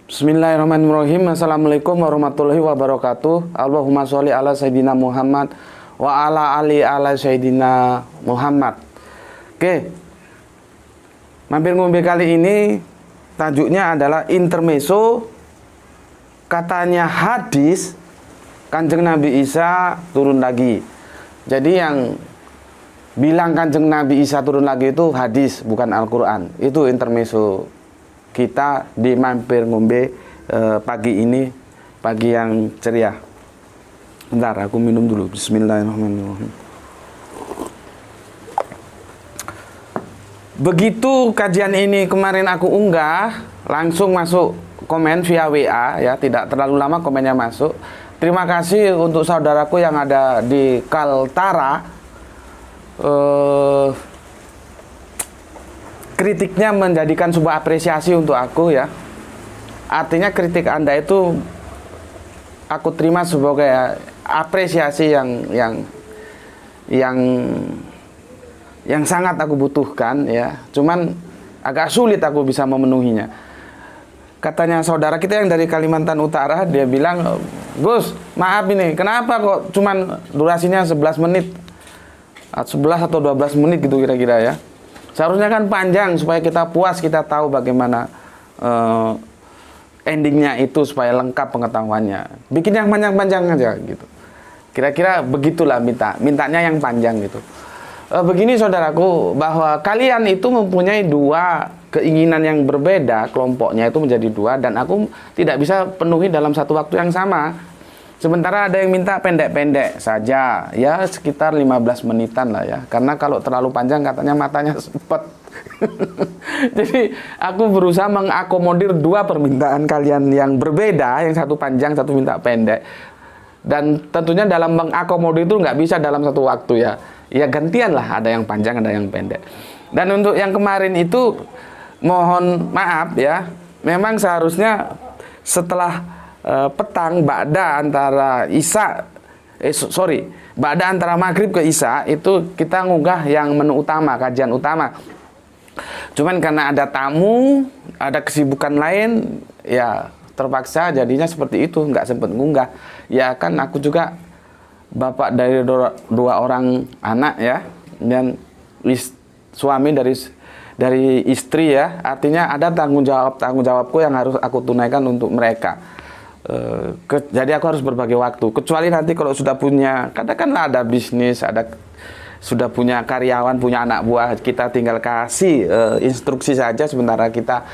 Bismillahirrahmanirrahim. Assalamualaikum warahmatullahi wabarakatuh. Allahumma sholli ala Sayyidina Muhammad wa ala ali ala Sayyidina Muhammad. Oke, mampir ngombe kali ini tajuknya adalah intermezzo. Katanya hadis Kanjeng Nabi Isa turun lagi. Jadi yang bilang Kanjeng Nabi Isa turun lagi itu hadis, bukan Al-Quran. Itu intermezzo kita di mampir ngombe pagi ini, pagi yang ceria. Bentar, aku minum dulu. Bismillahirrahmanirrahim. Begitu kajian ini kemarin aku unggah, langsung masuk komen via WA ya, tidak terlalu lama komennya masuk. Terima kasih untuk saudaraku yang ada di Kaltara. Kritiknya menjadikan sebuah apresiasi untuk aku ya. Artinya kritik Anda itu aku terima sebagai apresiasi yang sangat aku butuhkan ya. Cuman agak sulit aku bisa memenuhinya. Katanya saudara kita yang dari Kalimantan Utara, dia bilang, "Gus, maaf ini, kenapa kok cuman durasinya 11 menit? 11 atau 12 menit gitu kira-kira ya. Seharusnya kan panjang supaya kita puas, kita tahu bagaimana endingnya itu supaya lengkap pengetahuannya. Bikin yang panjang-panjang aja gitu. Kira-kira begitulah mintanya yang panjang gitu. Begini saudaraku, bahwa kalian itu mempunyai dua keinginan yang berbeda, kelompoknya itu menjadi dua, dan aku tidak bisa penuhi dalam satu waktu yang sama. Sementara ada yang minta pendek-pendek saja, ya sekitar 15 menitan lah ya. Karena kalau terlalu panjang katanya matanya sepet. Jadi aku berusaha mengakomodir dua permintaan kalian yang berbeda, yang satu panjang, satu minta pendek. Dan tentunya dalam mengakomodir itu nggak bisa dalam satu waktu ya. Ya gantian lah, ada yang panjang, ada yang pendek. Dan untuk yang kemarin itu mohon maaf ya, memang seharusnya setelah petang ba'da antara ba'da antara maghrib ke isya itu kita ngunggah yang menu utama, kajian utama. Cuman karena ada tamu, ada kesibukan lain, ya terpaksa jadinya seperti itu, nggak sempat ngunggah. Ya kan aku juga bapak dari dua orang anak ya, dan suami dari istri ya. Artinya ada tanggung jawabku yang harus aku tunaikan untuk mereka. Jadi aku harus berbagi waktu. Kecuali nanti kalau sudah punya, katakanlah ada bisnis, sudah punya karyawan, punya anak buah, kita tinggal kasih instruksi saja. Sementara kita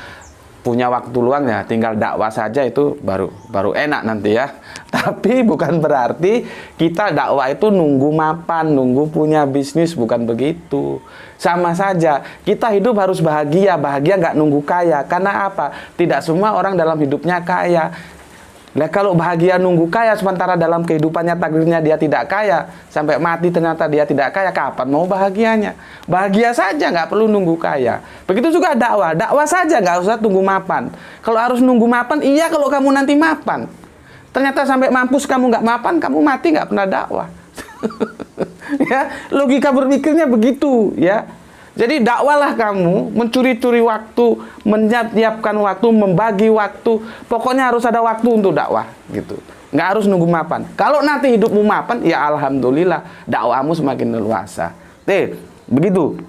punya waktu luang ya, tinggal dakwah saja, itu baru enak nanti ya. Tapi bukan berarti kita dakwah itu nunggu mapan, nunggu punya bisnis, bukan begitu. Sama saja, kita hidup harus bahagia nggak nunggu kaya. Karena apa? Tidak semua orang dalam hidupnya kaya. Nah, kalau bahagia nunggu kaya sementara dalam kehidupannya takdirnya dia tidak kaya, sampai mati ternyata dia tidak kaya, kapan mau bahagianya? Bahagia saja, nggak perlu nunggu kaya. Begitu juga dakwah saja, nggak usah tunggu mapan. Kalau harus nunggu mapan, iya kalau kamu nanti mapan. Ternyata sampai mampus kamu nggak mapan, kamu mati nggak pernah dakwah. Ya, logika berpikirnya begitu ya. Jadi dakwalah kamu, mencuri-curi waktu, menyiapkan waktu, membagi waktu. Pokoknya harus ada waktu untuk dakwah gitu. Nggak harus nunggu mapan. Kalau nanti hidupmu mapan, ya alhamdulillah, dakwahmu semakin leluasa. Begitu.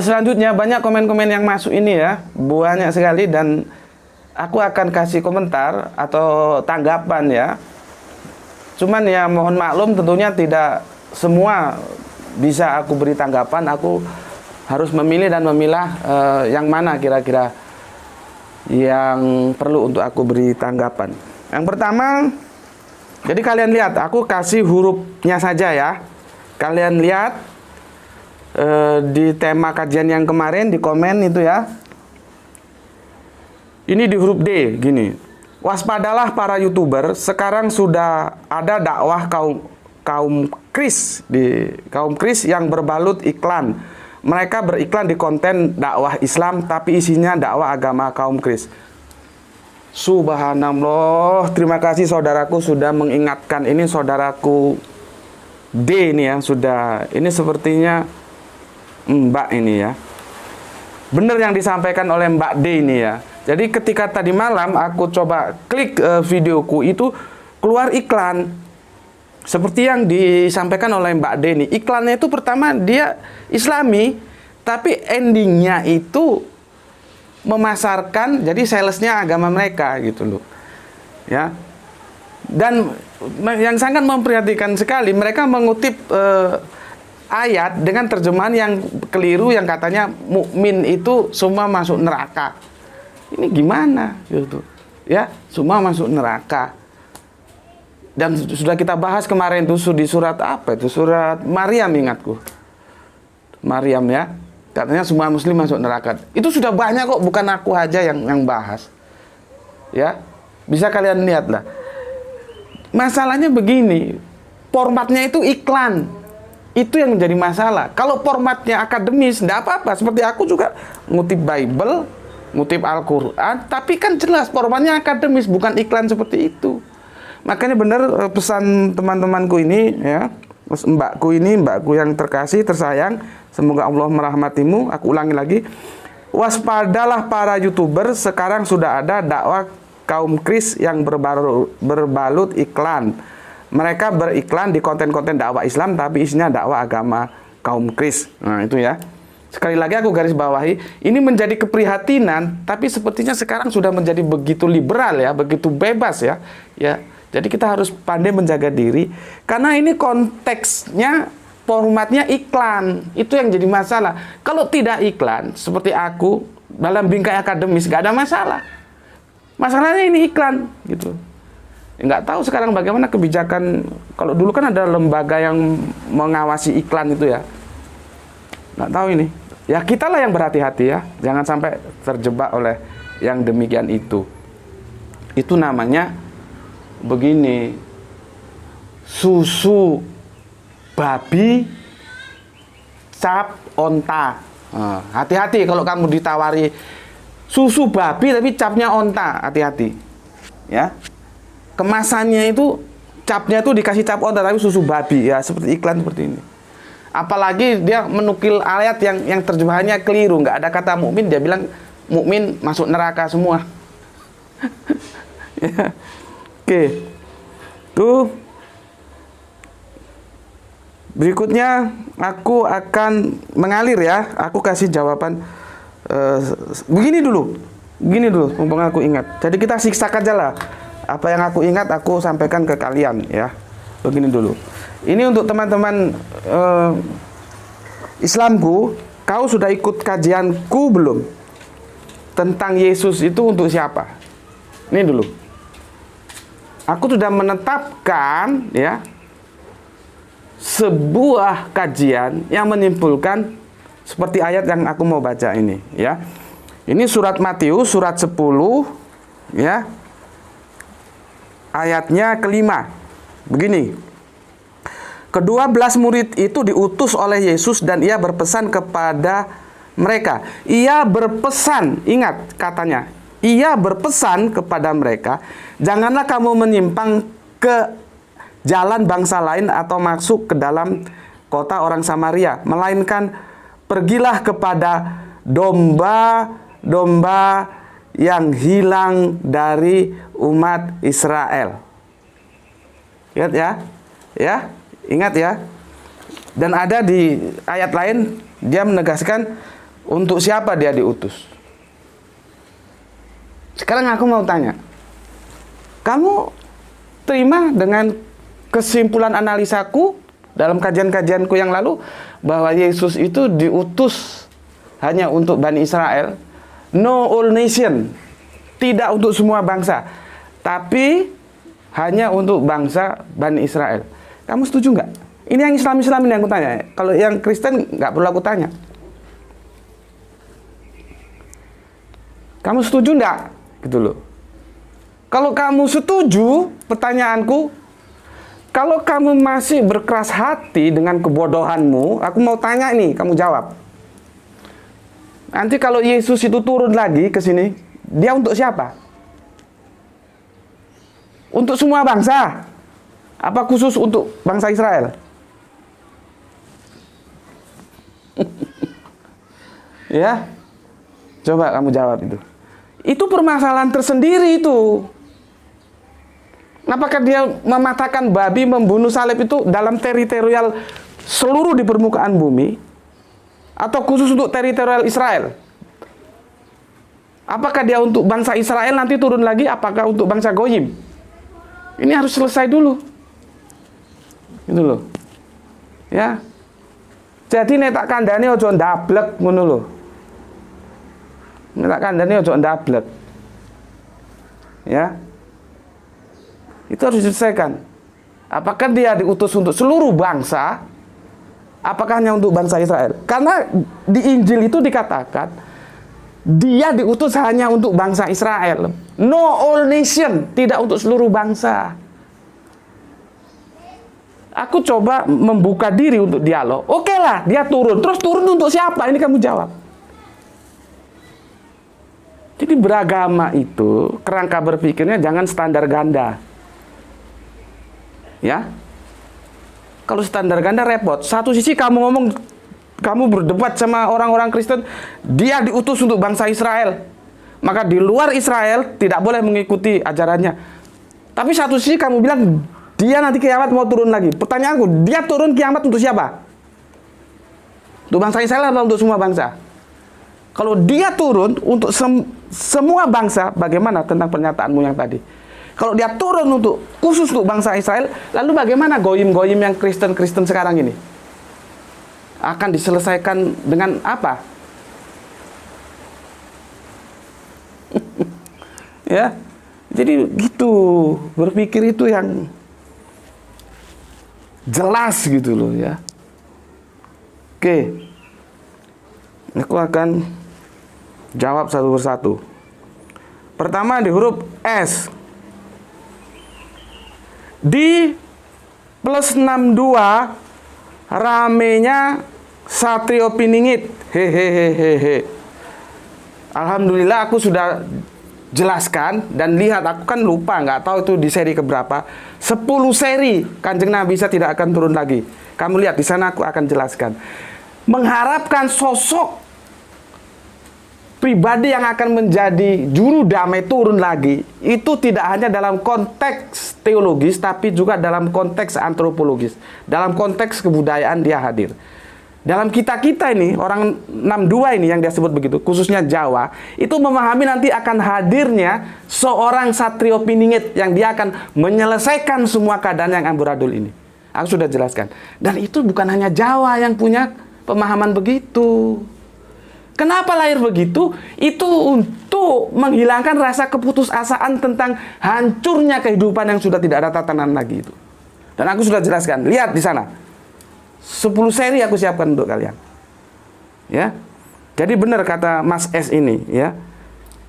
Selanjutnya banyak komen-komen yang masuk ini ya, banyak sekali, dan aku akan kasih komentar atau tanggapan ya. Cuman ya mohon maklum, tentunya tidak semua bisa aku beri tanggapan. Aku harus memilih dan memilah yang mana kira-kira yang perlu untuk aku beri tanggapan. Yang pertama, jadi kalian lihat, aku kasih hurufnya saja ya. Kalian lihat di tema kajian yang kemarin di komen itu ya. Ini di huruf D gini. Waspadalah para YouTuber, sekarang sudah ada dakwah kaum Kris yang berbalut iklan. Mereka beriklan di konten dakwah Islam tapi isinya dakwah agama kaum Kris. Subhanallah, terima kasih saudaraku sudah mengingatkan ini. Saudaraku D ini ya, sudah, ini sepertinya Mbak ini ya. Benar yang disampaikan oleh Mbak D ini ya. Jadi ketika tadi malam aku coba klik videoku itu keluar iklan. Seperti yang disampaikan oleh Mbak Deni. Iklannya itu pertama dia Islami, tapi endingnya itu memasarkan, jadi salesnya agama mereka gitu loh. Ya. Dan yang sangat memprihatinkan sekali, mereka mengutip ayat dengan terjemahan yang keliru yang katanya mukmin itu semua masuk neraka. Ini gimana gitu? Ya, semua masuk neraka. Dan sudah kita bahas kemarin itu di surat apa itu? Surat Maryam, ingatku. Maryam ya. Katanya semua muslim masuk neraka. Itu sudah banyak kok, bukan aku aja yang bahas. Ya. Bisa kalian lihat lah. Masalahnya begini, formatnya itu iklan. Itu yang menjadi masalah. Kalau formatnya akademis, tidak apa-apa. Seperti aku juga ngutip Bible, ngutip Al-Quran, tapi kan jelas formatnya akademis, bukan iklan seperti itu. Makanya benar pesan teman-temanku ini, ya, mbakku yang terkasih, tersayang, semoga Allah merahmatimu. Aku ulangi lagi, waspadalah para YouTuber, sekarang sudah ada dakwah kaum kris yang berbalut iklan. Mereka beriklan di konten-konten dakwah Islam, tapi isinya dakwah agama kaum kris. Nah itu ya. Sekali lagi aku garis bawahi, ini menjadi keprihatinan, tapi sepertinya sekarang sudah menjadi begitu liberal ya, begitu bebas ya. Ya, jadi kita harus pandai menjaga diri, karena ini konteksnya, formatnya iklan, itu yang jadi masalah. Kalau tidak iklan, seperti aku dalam bingkai akademis, gak ada masalah. Masalahnya ini iklan, gitu. Nggak tahu sekarang bagaimana kebijakan. Kalau dulu kan ada lembaga yang mengawasi iklan itu ya. Nggak tahu ini. Ya kitalah yang berhati-hati ya, jangan sampai terjebak oleh yang demikian itu. Itu namanya begini, susu babi cap onta. Hati-hati kalau kamu ditawari susu babi tapi capnya onta, hati-hati ya. Kemasannya itu capnya tuh dikasih cap onta tapi susu babi ya, seperti iklan seperti ini. Apalagi dia menukil ayat yang terjemahannya keliru, nggak ada kata mukmin, dia bilang mukmin masuk neraka semua. Ya. Oke. Tuh. Berikutnya aku akan mengalir ya. Aku kasih jawaban begini dulu, mumpung aku ingat. Jadi kita siksak aja lah. Apa yang aku ingat aku sampaikan ke kalian ya. Begini dulu. Ini untuk teman-teman Islamku, kau sudah ikut kajianku belum? Tentang Yesus itu untuk siapa? Ini dulu. Aku sudah menetapkan ya sebuah kajian yang menyimpulkan seperti ayat yang aku mau baca ini ya. Ini surat Matius surat 10 ya. Ayatnya kelima. Begini. Kedua-belas murid itu diutus oleh Yesus dan ia berpesan kepada mereka. Ia berpesan, ingat katanya. Ia berpesan kepada mereka, janganlah kamu menyimpang ke jalan bangsa lain atau masuk ke dalam kota orang Samaria, melainkan pergilah kepada domba-domba yang hilang dari umat Israel. Ingat ya? Ya, ingat ya. Dan ada di ayat lain dia menegaskan untuk siapa dia diutus. Sekarang aku mau tanya, kamu terima dengan kesimpulan analisaku dalam kajian-kajianku yang lalu bahwa Yesus itu diutus hanya untuk Bani Israel, no all nation, tidak untuk semua bangsa, tapi hanya untuk bangsa Bani Israel. Kamu setuju nggak? Ini yang Islam-Islam ini yang aku tanya. Kalau yang Kristen nggak perlu aku tanya. Kamu setuju nggak? Gitu loh. Kalau kamu setuju, pertanyaanku, kalau kamu masih berkeras hati dengan kebodohanmu, aku mau tanya nih, kamu jawab. Nanti kalau Yesus itu turun lagi ke sini, dia untuk siapa? Untuk semua bangsa? Apa khusus untuk bangsa Israel? Ya, coba kamu jawab itu. Itu permasalahan tersendiri itu. Apakah dia mematahkan babi, membunuh salib itu dalam teritorial seluruh di permukaan bumi? Atau khusus untuk teritorial Israel? Apakah dia untuk bangsa Israel nanti turun lagi? Apakah untuk bangsa Goyim? Ini harus selesai dulu. Gitu loh. Ya. Jadi nek tak kandhane aja ndablek ngono lho. Nek tak kandhane aja ndablek. Ya. Itu harus diselesaikan. Apakah dia diutus untuk seluruh bangsa? Apakah hanya untuk bangsa Israel? Karena di Injil itu dikatakan dia diutus hanya untuk bangsa Israel. No all nation, tidak untuk seluruh bangsa. Aku coba membuka diri untuk dialog. Oke lah, dia turun. Terus turun untuk siapa? Ini kamu jawab. Jadi beragama itu, kerangka berpikirnya jangan standar ganda. Ya. Kalau standar ganda repot. Satu sisi kamu ngomong, kamu berdebat sama orang-orang Kristen, dia diutus untuk bangsa Israel. Maka di luar Israel tidak boleh mengikuti ajarannya. Tapi satu sisi kamu bilang, dia nanti kiamat mau turun lagi. Pertanyaanku, dia turun kiamat untuk siapa? Untuk bangsa Israel atau untuk semua bangsa? Kalau dia turun untuk semua bangsa, bagaimana tentang pernyataanmu yang tadi? Kalau dia turun untuk khusus untuk bangsa Israel, lalu bagaimana goyim-goyim yang Kristen-Kristen sekarang ini? Akan diselesaikan dengan apa? Ya, jadi gitu, berpikir itu yang jelas gitu loh ya. Oke, aku akan jawab satu persatu. Pertama di huruf S. Di plus 62 ramenya Satrio Piningit. Hehehehe. Alhamdulillah aku sudah jelaskan dan lihat, aku kan lupa, nggak tahu itu di seri keberapa. 10 seri Kanjeng Nabi Isa tidak akan turun lagi. Kamu lihat di sana aku akan jelaskan. Mengharapkan sosok pribadi yang akan menjadi juru damai turun lagi, itu tidak hanya dalam konteks teologis, tapi juga dalam konteks antropologis. Dalam konteks kebudayaan dia hadir. Dalam kita ini, orang 62 ini yang dia sebut begitu, khususnya Jawa, itu memahami nanti akan hadirnya seorang Satrio Piningit yang dia akan menyelesaikan semua keadaan yang amburadul ini. Aku sudah jelaskan. Dan itu bukan hanya Jawa yang punya pemahaman begitu. Kenapa lahir begitu? Itu untuk menghilangkan rasa keputusasaan tentang hancurnya kehidupan yang sudah tidak ada tatanan lagi itu. Dan aku sudah jelaskan. Lihat di sana. 10 seri aku siapkan untuk kalian. Ya. Jadi benar kata Mas S ini, ya.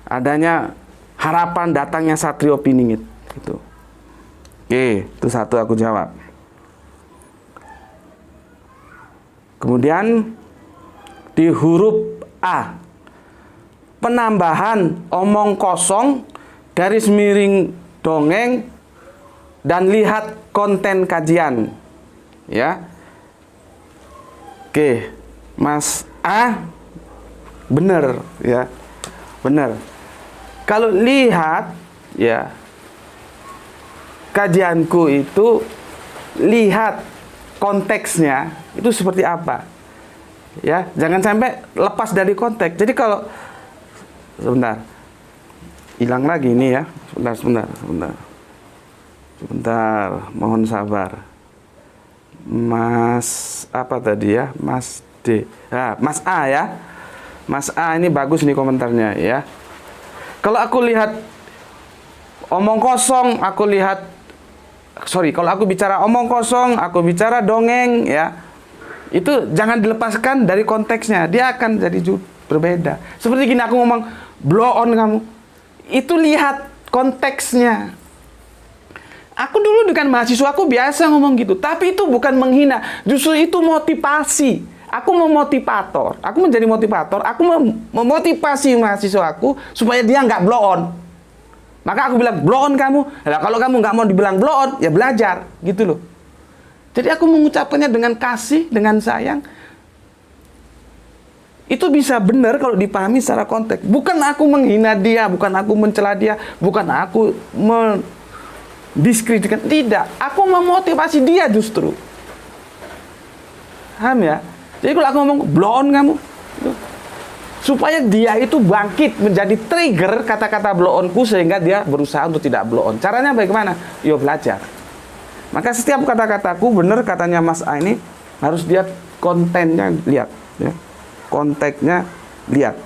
Adanya harapan datangnya Satrio Piningit gitu. Oke, itu satu aku jawab. Kemudian di huruf A. Penambahan omong kosong, garis miring dongeng, dan lihat konten kajian. Ya. Oke, Mas A, benar ya, benar. Kalau lihat ya, kajianku itu lihat konteksnya itu seperti apa, ya. Jangan sampai lepas dari konteks. Jadi kalau sebentar, hilang lagi ini ya, sebentar, mohon sabar. Mas apa tadi ya, Mas D, Mas A ya, Mas A ini bagus nih komentarnya ya. Kalau aku lihat omong kosong, kalau aku bicara omong kosong, aku bicara dongeng ya, itu jangan dilepaskan dari konteksnya, dia akan jadi berbeda. Seperti gini, aku ngomong blow on kamu, itu lihat konteksnya. Aku dulu dengan mahasiswa aku biasa ngomong gitu, tapi itu bukan menghina, justru itu motivasi. Aku memotivator, aku menjadi motivator, aku memotivasi mahasiswa aku supaya dia nggak blow on. Maka aku bilang blow on kamu. Nah, kalau kamu nggak mau dibilang blow on, ya belajar, gitu loh. Jadi aku mengucapkannya dengan kasih, dengan sayang. Itu bisa benar kalau dipahami secara konteks. Bukan aku menghina dia, bukan aku mencela dia, bukan aku mendiskreditkan. Tidak, aku memotivasi dia justru. Paham ya? Jadi kalau aku ngomong blow on kamu, supaya dia itu bangkit menjadi trigger kata-kata blow onku sehingga dia berusaha untuk tidak blow on. Caranya bagaimana? Yo belajar. Maka setiap kata-kataku benar katanya Mas A ini harus dia kontennya lihat, ya. Konteksnya lihat.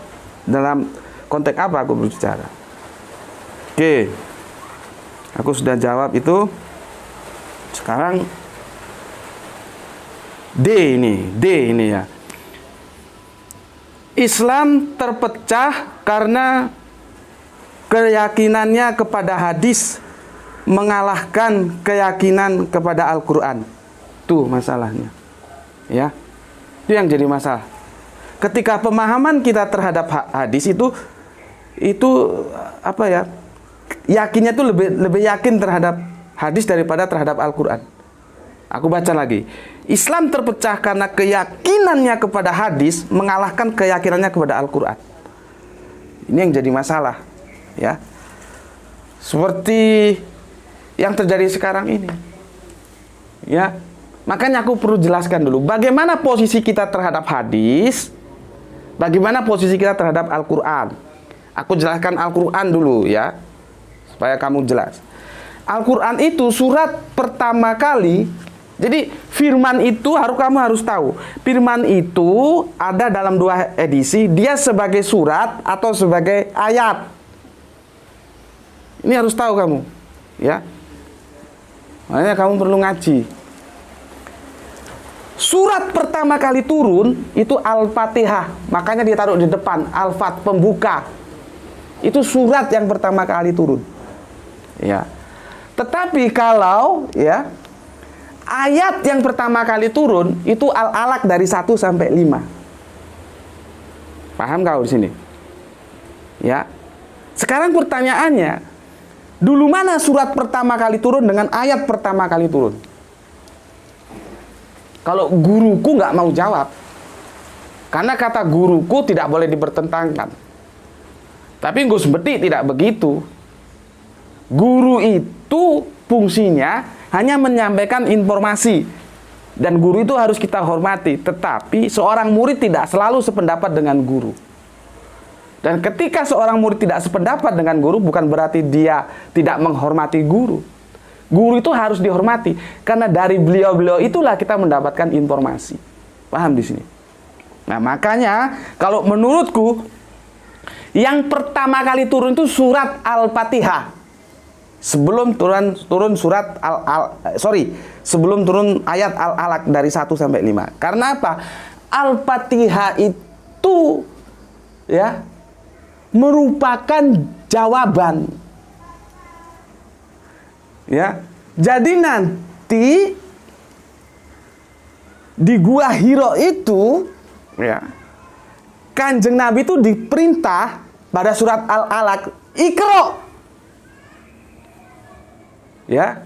Dalam konteks apa aku berbicara? Oke. Aku sudah jawab itu. Sekarang D ini ya. Islam terpecah karena keyakinannya kepada hadis mengalahkan keyakinan kepada Al-Quran. Tuh masalahnya. Ya. Itu yang jadi masalah. Ketika pemahaman kita terhadap hadis itu apa ya? Yakinnya itu lebih yakin terhadap hadis daripada terhadap Al-Quran. Aku baca lagi. Islam terpecah karena keyakinannya kepada hadis mengalahkan keyakinannya kepada Al-Quran. Ini yang jadi masalah, ya. Seperti yang terjadi sekarang ini, ya. Makanya aku perlu jelaskan dulu bagaimana posisi kita terhadap hadis, bagaimana posisi kita terhadap Al-Quran. Aku jelaskan Al-Quran dulu, ya, supaya kamu jelas. Al-Quran itu surat pertama kali. Jadi firman itu kamu harus tahu. Firman itu ada dalam dua edisi. Dia sebagai surat atau sebagai ayat. Ini harus tahu kamu, ya. Makanya kamu perlu ngaji. Surat pertama kali turun itu Al-Fatihah. Makanya dia taruh di depan Al-Fat, pembuka. Itu surat yang pertama kali turun. Ya. Tetapi kalau ya ayat yang pertama kali turun itu Al-Alaq dari 1 sampai 5. Paham kau di sini? Ya. Sekarang pertanyaannya, dulu mana surat pertama kali turun dengan ayat pertama kali turun? Kalau guruku nggak mau jawab, karena kata guruku tidak boleh dipertentangkan. Tapi Gus Beti tidak begitu. Guru itu fungsinya hanya menyampaikan informasi, dan guru itu harus kita hormati. Tetapi seorang murid tidak selalu sependapat dengan guru. Dan ketika seorang murid tidak sependapat dengan guru, bukan berarti dia tidak menghormati guru. Guru itu harus dihormati, karena dari beliau-beliau itulah kita mendapatkan informasi. Paham di sini? Nah, makanya kalau menurutku yang pertama kali turun itu surat Al-Fatihah. Sebelum turun surat sebelum turun ayat Al-Alaq dari 1 sampai 5. Karena apa? Al-Fatihah itu ya merupakan jawaban. Ya. Jadi nanti di Gua Hiro itu ya Kanjeng Nabi itu diperintah pada surat Al-Alaq, Iqra. Ya,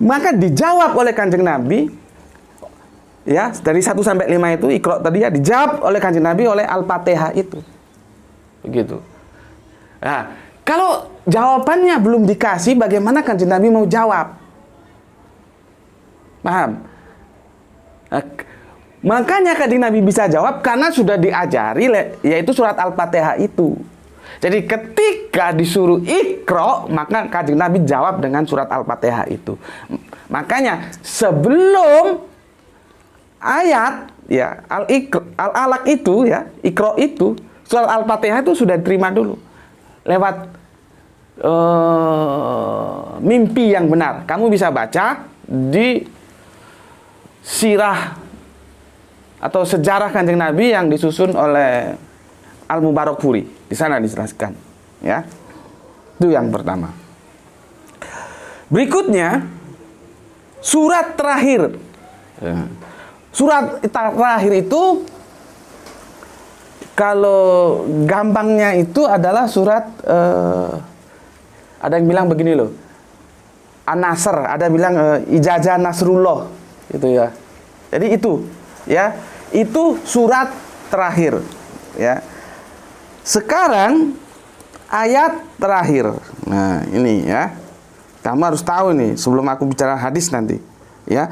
maka dijawab oleh Kanjeng Nabi, ya, dari 1 sampai 5 itu Iqra tadi ya, dijawab oleh Kanjeng Nabi oleh Al-Fatihah itu. Begitu. Nah, kalau jawabannya belum dikasih, bagaimana Kanjeng Nabi mau jawab? Paham? Nah, makanya Kanjeng Nabi bisa jawab karena sudah diajari, yaitu surat Al-Fatihah itu. Jadi ketika disuruh Iqra, maka Kanjeng Nabi jawab dengan surat Al-Fatihah itu. Makanya sebelum ayat ya Al-Alaq itu ya, Iqra itu, surat Al-Fatihah itu sudah diterima dulu lewat mimpi yang benar. Kamu bisa baca di sirah atau sejarah Kanjeng Nabi yang disusun oleh Al-Mubarakfuri. Di sana dijelaskan, ya. Itu yang pertama. Berikutnya surat terakhir. Surat terakhir itu kalau gampangnya itu adalah surat ada yang bilang begini loh. An-Nasr, ada bilang Ijazah Nasrullah itu ya. Jadi itu ya, itu surat terakhir, ya. Sekarang ayat terakhir. Nah, ini ya. Kamu harus tahu nih sebelum aku bicara hadis nanti, ya.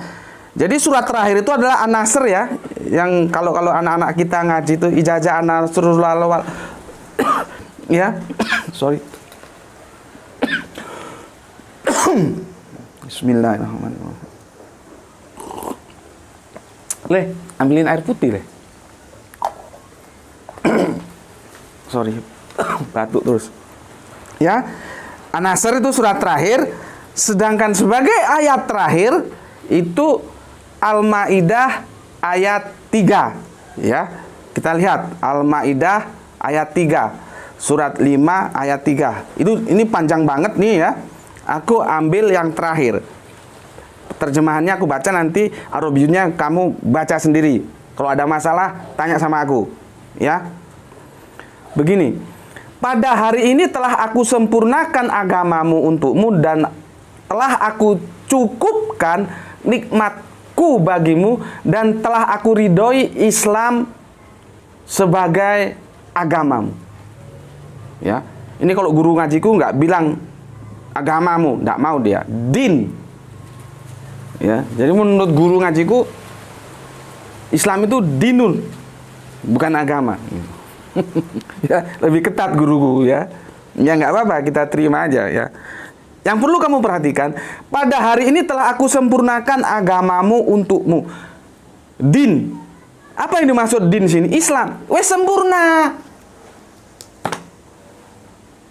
Jadi surat terakhir itu adalah An-Nasr, ya. Yang kalau anak-anak kita ngaji itu ijazah An-Nasrul awal. Ya. Sorry. Bismillahirrahmanirrahim. Le, ambilin air putih, Le. Sorry, batuk terus. Ya, An-Nasr itu surat terakhir, sedangkan sebagai ayat terakhir itu Al-Maidah ayat 3. Ya, kita lihat Al-Maidah ayat 3, surat 5 ayat 3. Ini panjang banget nih ya. Aku ambil yang terakhir. Terjemahannya aku baca, nanti Arabiyunnya kamu baca sendiri. Kalau ada masalah tanya sama aku, ya. Begini, pada hari ini telah aku sempurnakan agamamu untukmu dan telah aku cukupkan nikmatku bagimu dan telah aku ridhoi Islam sebagai agamamu. Ya, ini kalau guru ngajiku nggak bilang agamamu, nggak mau dia, din. Ya, jadi menurut guru ngajiku Islam itu dinun, bukan agama. Ya, lebih ketat guruku, ya. Ya nggak apa-apa, kita terima aja, ya. Yang perlu kamu perhatikan, pada hari ini telah aku sempurnakan agamamu untukmu. Din. Apa yang dimaksud din sini? Islam. Wes sempurna.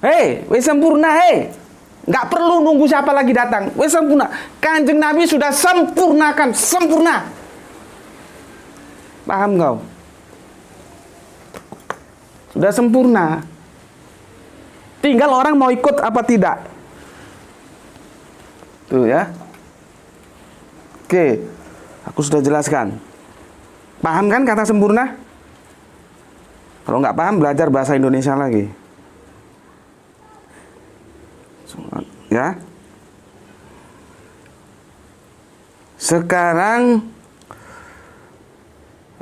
Hei, wes sempurna, hei. Nggak perlu nunggu siapa lagi datang. Wes sempurna. Kanjeng Nabi sudah sempurnakan, sempurna. Paham kau? Sudah sempurna. Tinggal orang mau ikut apa tidak. Tuh ya. Oke, aku sudah jelaskan. Paham kan kata sempurna? Kalau nggak paham, belajar bahasa Indonesia lagi. Ya. Sekarang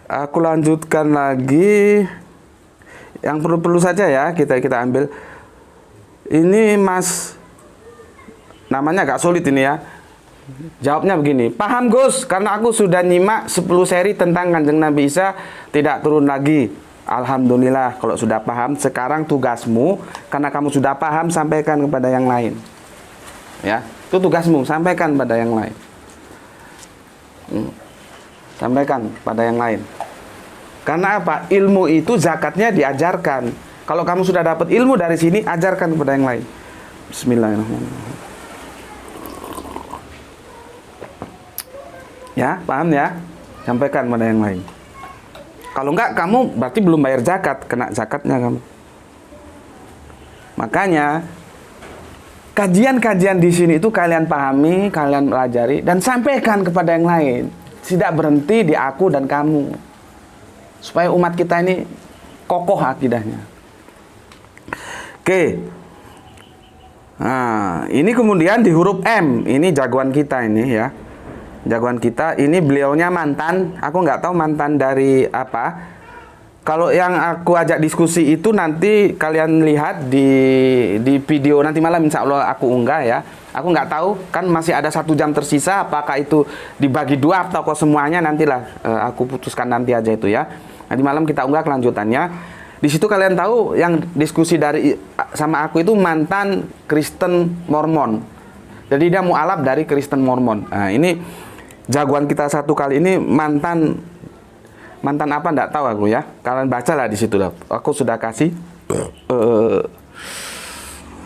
aku lanjutkan lagi. Yang perlu saja ya kita ambil. Ini Mas, namanya agak sulit ini ya. Jawabnya begini, paham Gus, karena aku sudah nyimak 10 seri tentang Kanjeng Nabi Isa tidak turun lagi. Alhamdulillah, kalau sudah paham. Sekarang tugasmu, karena kamu sudah paham, sampaikan kepada yang lain. Ya, itu tugasmu, sampaikan pada yang lain. Sampaikan pada yang lain. Karena apa? Ilmu itu zakatnya diajarkan. Kalau kamu sudah dapat ilmu dari sini, ajarkan kepada yang lain. Bismillahirrahmanirrahim. Ya, paham ya? Sampaikan pada yang lain. Kalau enggak, kamu berarti belum bayar zakat, kena zakatnya kamu. Makanya kajian-kajian di sini itu kalian pahami, kalian pelajari, dan sampaikan kepada yang lain. Tidak berhenti di aku dan kamu. Supaya umat kita ini kokoh akidahnya. Oke. Nah, ini kemudian di huruf M. Ini jagoan kita ini ya. Jagoan kita. Ini beliaunya mantan. Aku nggak tahu mantan dari apa. Kalau yang aku ajak diskusi itu nanti kalian lihat di video nanti malam, insya Allah aku unggah ya. Aku nggak tahu, kan masih ada 1 jam tersisa. Apakah itu dibagi 2 atau kok semuanya, nantilah aku putuskan nanti aja itu ya. Nanti malam kita unggah kelanjutannya. Di situ kalian tahu yang diskusi dari sama aku itu mantan Kristen Mormon. Jadi dia mualaf dari Kristen Mormon. Nah, ini jagoan kita satu kali ini mantan apa enggak tahu aku ya. Kalian bacalah di situ lah. Aku sudah kasih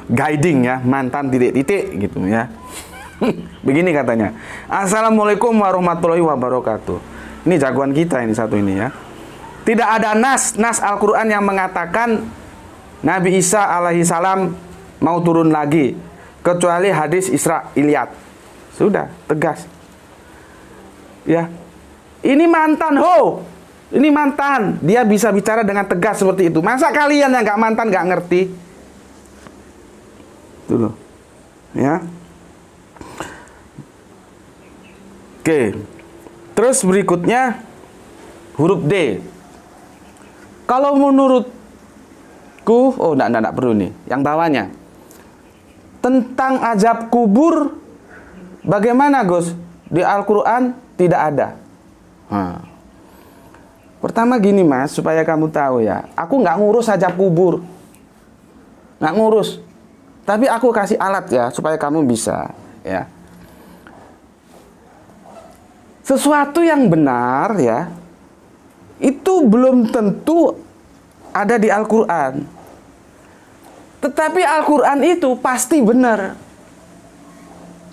guiding ya, mantan titik-titik gitu ya. Begini katanya. Assalamualaikum warahmatullahi wabarakatuh. Ini jagoan kita ini satu ini ya. Tidak ada nas Al-Qur'an yang mengatakan Nabi Isa alaihi salam mau turun lagi kecuali hadis Israiliyat. Sudah, tegas. Ya. Ini mantan ho. Ini mantan, dia bisa bicara dengan tegas seperti itu. Masa kalian yang nggak mantan nggak ngerti? Itu loh, ya. Oke, terus berikutnya huruf D. Kalau menurutku, oh enggak perlu nih. Yang bawahnya. Tentang azab kubur, bagaimana Gus? Di Al-Quran tidak ada. Pertama gini Mas, supaya kamu tahu ya. Aku nggak ngurus azab kubur. Nggak ngurus. Tapi aku kasih alat ya, supaya kamu bisa. Ya. Sesuatu yang benar ya, itu belum tentu ada di Al-Quran. Tetapi Al-Quran itu pasti benar.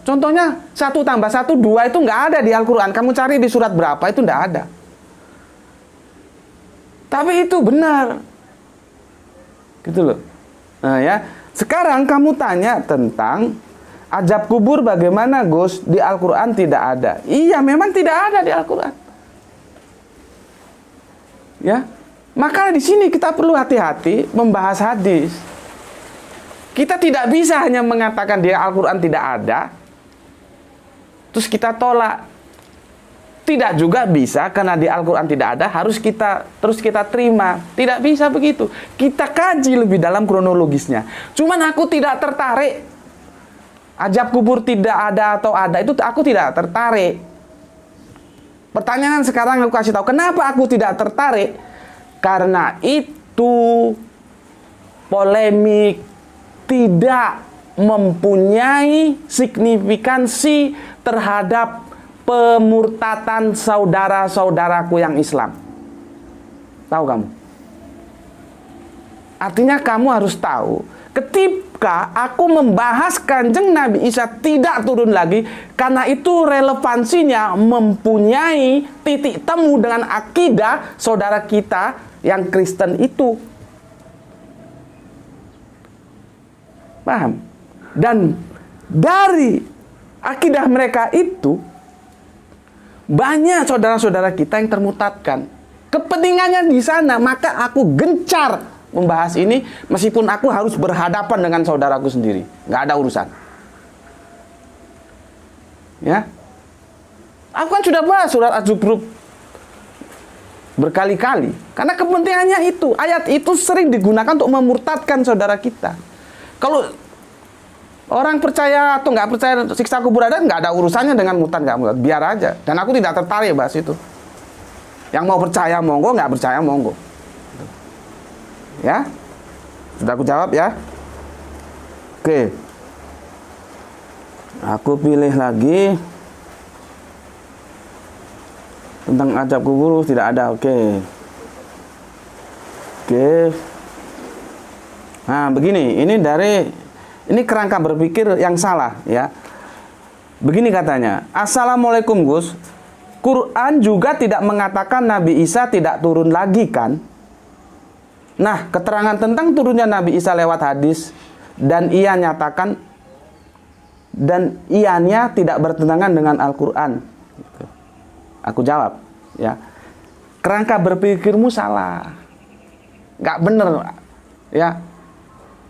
Contohnya 1 tambah 1, 2 itu nggak ada di Al-Quran. Kamu cari di surat berapa itu nggak ada. Tapi itu benar. Gitu loh. Nah ya, sekarang kamu tanya tentang azab kubur bagaimana Gus? Di Al-Quran tidak ada. Iya, memang tidak ada di Al-Quran. Ya, maka di sini kita perlu hati-hati membahas hadis. Kita tidak bisa hanya mengatakan di Al-Quran tidak ada, terus kita tolak. Tidak juga bisa karena di Al-Quran tidak ada, harus kita terima. Tidak bisa begitu. Kita kaji lebih dalam kronologisnya. Cuman aku tidak tertarik. Azab kubur tidak ada atau ada, itu aku tidak tertarik. Pertanyaan sekarang aku kasih tahu, kenapa aku tidak tertarik? Karena itu polemik tidak mempunyai signifikansi terhadap pemurtatan saudara-saudaraku yang Islam. Tahu kamu? Artinya kamu harus tahu, ketika aku membahas Kanjeng Nabi Isa tidak turun lagi, karena itu relevansinya mempunyai titik temu dengan akidah saudara kita yang Kristen itu. Paham? Dan dari akidah mereka itu, banyak saudara-saudara kita yang termurtadkan. Kepentingannya di sana, maka aku gencar membahas ini, meskipun aku harus berhadapan dengan saudaraku sendiri. Nggak ada urusan. Ya, aku kan sudah bahas surat Az-Zukhruf berkali-kali. Karena kepentingannya itu, ayat itu sering digunakan untuk memurtadkan saudara kita. Kalau orang percaya atau nggak percaya siksa kubur ada, nggak ada urusannya dengan murtad nggak murtad, biar aja. Dan aku tidak tertarik bahas itu. Yang mau percaya monggo, nggak percaya monggo. Ya, sudah aku jawab ya. Oke, aku pilih lagi tentang azab kubur tidak ada. Oke. Nah, begini, ini kerangka berpikir yang salah ya. Begini katanya, Assalamualaikum Gus, Quran juga tidak mengatakan Nabi Isa tidak turun lagi kan? Nah, keterangan tentang turunnya Nabi Isa lewat hadis dan ia nyatakan dan ianya tidak bertentangan dengan Al-Quran. Aku jawab ya, kerangka berpikirmu salah, nggak bener ya.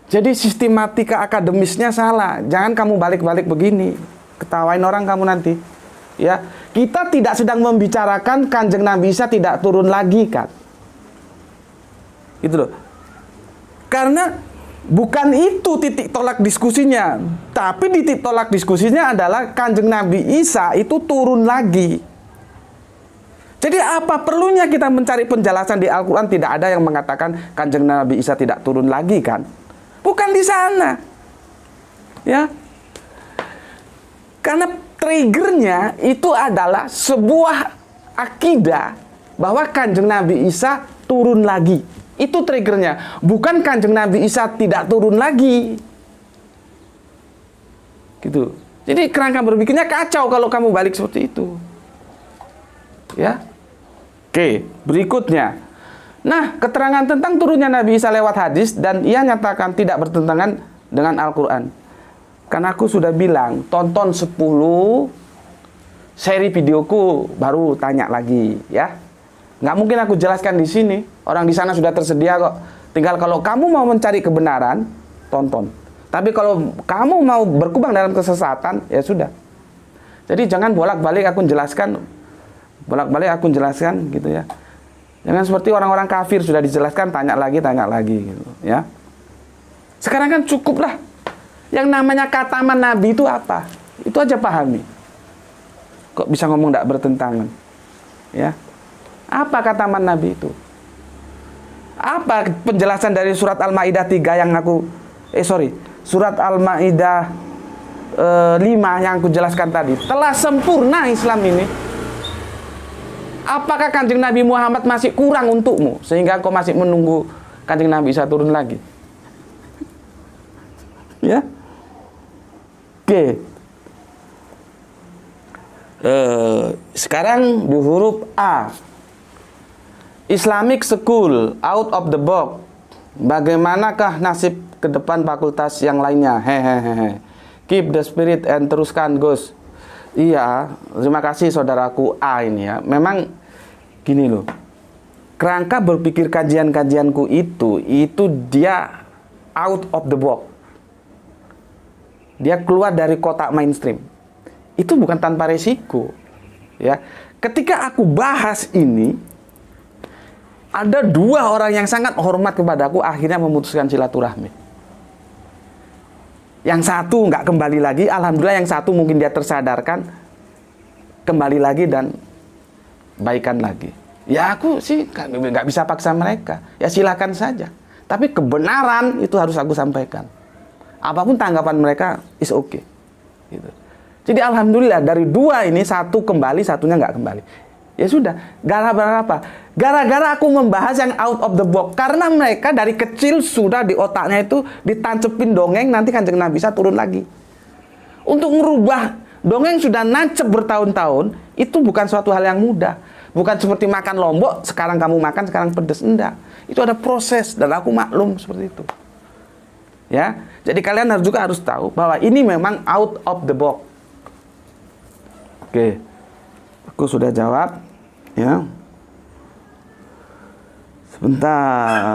Jadi sistematika akademisnya salah. Jangan kamu balik-balik begini, ketawain orang kamu nanti. Ya, kita tidak sedang membicarakan Kanjeng Nabi Isa tidak turun lagi kan? Gitu loh. Karena bukan itu titik tolak diskusinya, tapi titik tolak diskusinya adalah Kanjeng Nabi Isa itu turun lagi. Jadi apa perlunya kita mencari penjelasan di Al-Quran? Tidak ada yang mengatakan Kanjeng Nabi Isa tidak turun lagi kan? Bukan di sana, ya. Karena triggernya itu adalah sebuah akidah bahwa Kanjeng Nabi Isa turun lagi. Itu triggernya, bukan Kanjeng Nabi Isa tidak turun lagi. Gitu. Jadi kerangka berpikirnya kacau kalau kamu balik seperti itu. Ya. Oke, berikutnya. Nah, keterangan tentang turunnya Nabi Isa lewat hadis dan ia nyatakan tidak bertentangan dengan Al-Quran. Karena aku sudah bilang, tonton 10 seri videoku, baru tanya lagi, ya. Nggak mungkin aku jelaskan di sini. Orang di sana sudah tersedia kok. Tinggal kalau kamu mau mencari kebenaran, tonton. Tapi kalau kamu mau berkubang dalam kesesatan, ya sudah. Jadi jangan bolak-balik aku jelaskan gitu ya. Jangan seperti orang-orang kafir, sudah dijelaskan tanya lagi gitu, ya. Sekarang kan cukuplah. Yang namanya kataman Nabi itu apa? Itu aja pahami. Kok bisa ngomong tidak bertentangan? Ya. Apa kataman Nabi itu? Apa penjelasan dari surat Al-Maidah 3 yang surat Al-Maidah 5 yang aku jelaskan tadi. Telah sempurna Islam ini. Apakah Kanjeng Nabi Muhammad masih kurang untukmu sehingga kau masih menunggu Kanjeng Nabi bisa turun lagi? Ya. Oke. Sekarang di huruf A. Islamic School out of the box. Bagaimanakah nasib ke depan fakultas yang lainnya? Hehehe. Keep the spirit and teruskan, Gus. Iya, terima kasih saudaraku A ini ya. Memang gini loh. Kerangka berpikir kajian-kajianku itu dia out of the box. Dia keluar dari kotak mainstream. Itu bukan tanpa resiko. Ya. Ketika aku bahas ini, ada 2 orang yang sangat hormat kepadaku akhirnya memutuskan silaturahmi. Yang satu nggak kembali lagi, alhamdulillah yang satu mungkin dia tersadarkan, kembali lagi dan baikan lagi. Ya aku sih nggak bisa paksa mereka, ya silakan saja. Tapi kebenaran itu harus aku sampaikan. Apapun tanggapan mereka is okay. Gitu. Jadi alhamdulillah dari 2 ini satu kembali, satunya nggak kembali. Ya sudah, gara-gara apa? Gara-gara aku membahas yang out of the box. Karena mereka dari kecil sudah di otaknya itu ditancepin dongeng, nanti Kanjeng Nabi bisa turun lagi. Untuk merubah dongeng sudah nancep bertahun-tahun, itu bukan suatu hal yang mudah. Bukan seperti makan lombok, sekarang kamu makan, sekarang pedes. Enggak. Itu ada proses, dan aku maklum seperti itu. Ya, jadi kalian juga harus tahu bahwa ini memang out of the box. Oke, aku sudah jawab. Ya, sebentar,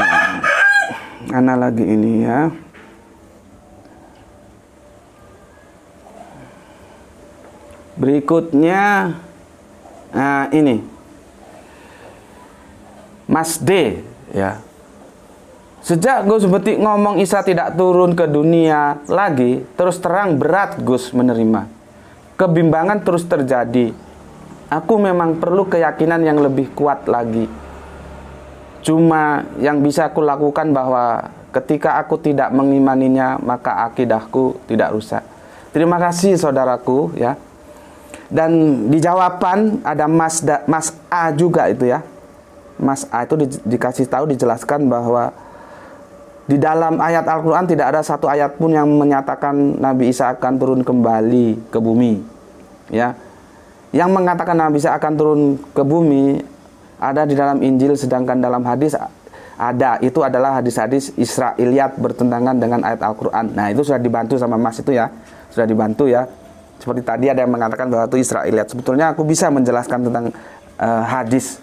mana lagi ini ya. Berikutnya, nah ini, Mas D, ya. Sejak Gus Betik ngomong Isa tidak turun ke dunia lagi, terus terang berat Gus menerima. Kebimbangan terus terjadi. Aku memang perlu keyakinan yang lebih kuat lagi. Cuma yang bisa aku lakukan bahwa ketika aku tidak mengimaninya, maka akidahku tidak rusak. Terima kasih saudaraku ya. Dan di jawaban ada Mas A juga itu ya. Mas A itu dikasih tahu, dijelaskan bahwa di dalam ayat Al-Quran tidak ada satu ayat pun yang menyatakan Nabi Isa akan turun kembali ke bumi. Ya. Yang mengatakan Nabi Isa akan turun ke bumi ada di dalam Injil, sedangkan dalam hadis ada. Itu adalah hadis-hadis Israiliyat bertentangan dengan ayat Al-Quran. Nah itu sudah dibantu sama Mas itu ya. Sudah dibantu ya. Seperti tadi ada yang mengatakan bahwa itu Israiliyat. Sebetulnya aku bisa menjelaskan tentang hadis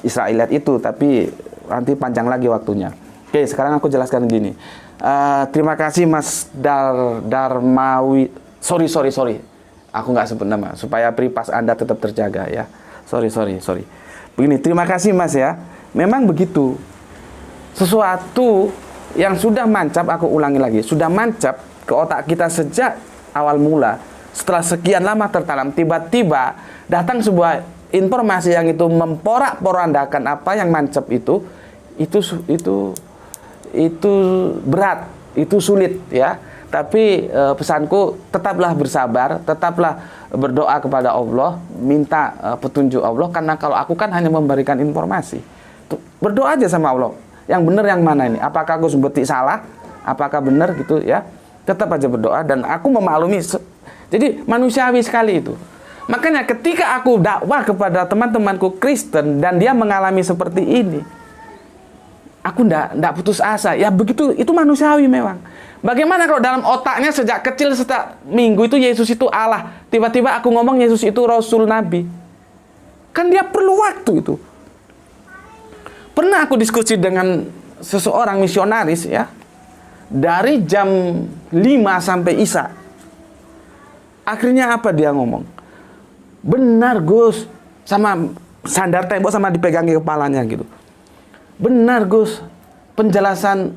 Israiliyat itu, tapi nanti panjang lagi waktunya. Oke, sekarang aku jelaskan gini. Terima kasih Mas Darmawi. Sorry. Aku nggak sebut nama supaya pripas Anda tetap terjaga ya. Sorry. Begini, terima kasih Mas ya. Memang begitu. Sesuatu yang sudah mancap, aku ulangi lagi, sudah mancap ke otak kita sejak awal mula. Setelah sekian lama tertanam, tiba-tiba datang sebuah informasi yang itu memporak-porandakan apa yang mancap itu berat, itu sulit ya. Tapi pesanku tetaplah bersabar, tetaplah berdoa kepada Allah, minta petunjuk Allah, karena kalau aku kan hanya memberikan informasi. Berdoa aja sama Allah. Yang benar yang mana ini? Apakah aku seperti salah? Apakah benar gitu ya? Tetap aja berdoa, dan aku memaklumi. Jadi manusiawi sekali itu. Makanya ketika aku dakwah kepada teman-temanku Kristen dan dia mengalami seperti ini, aku ndak putus asa. Ya begitu, itu manusiawi memang. Bagaimana kalau dalam otaknya sejak kecil, setiap minggu itu Yesus itu Allah. Tiba-tiba aku ngomong Yesus itu Rasul Nabi. Kan dia perlu waktu itu. Pernah aku diskusi dengan seseorang misionaris ya. Dari jam 5 sampai Isya. Akhirnya apa dia ngomong? Benar Gus, sama sandar tembok sama dipegangi kepalanya gitu. Benar Gus, penjelasan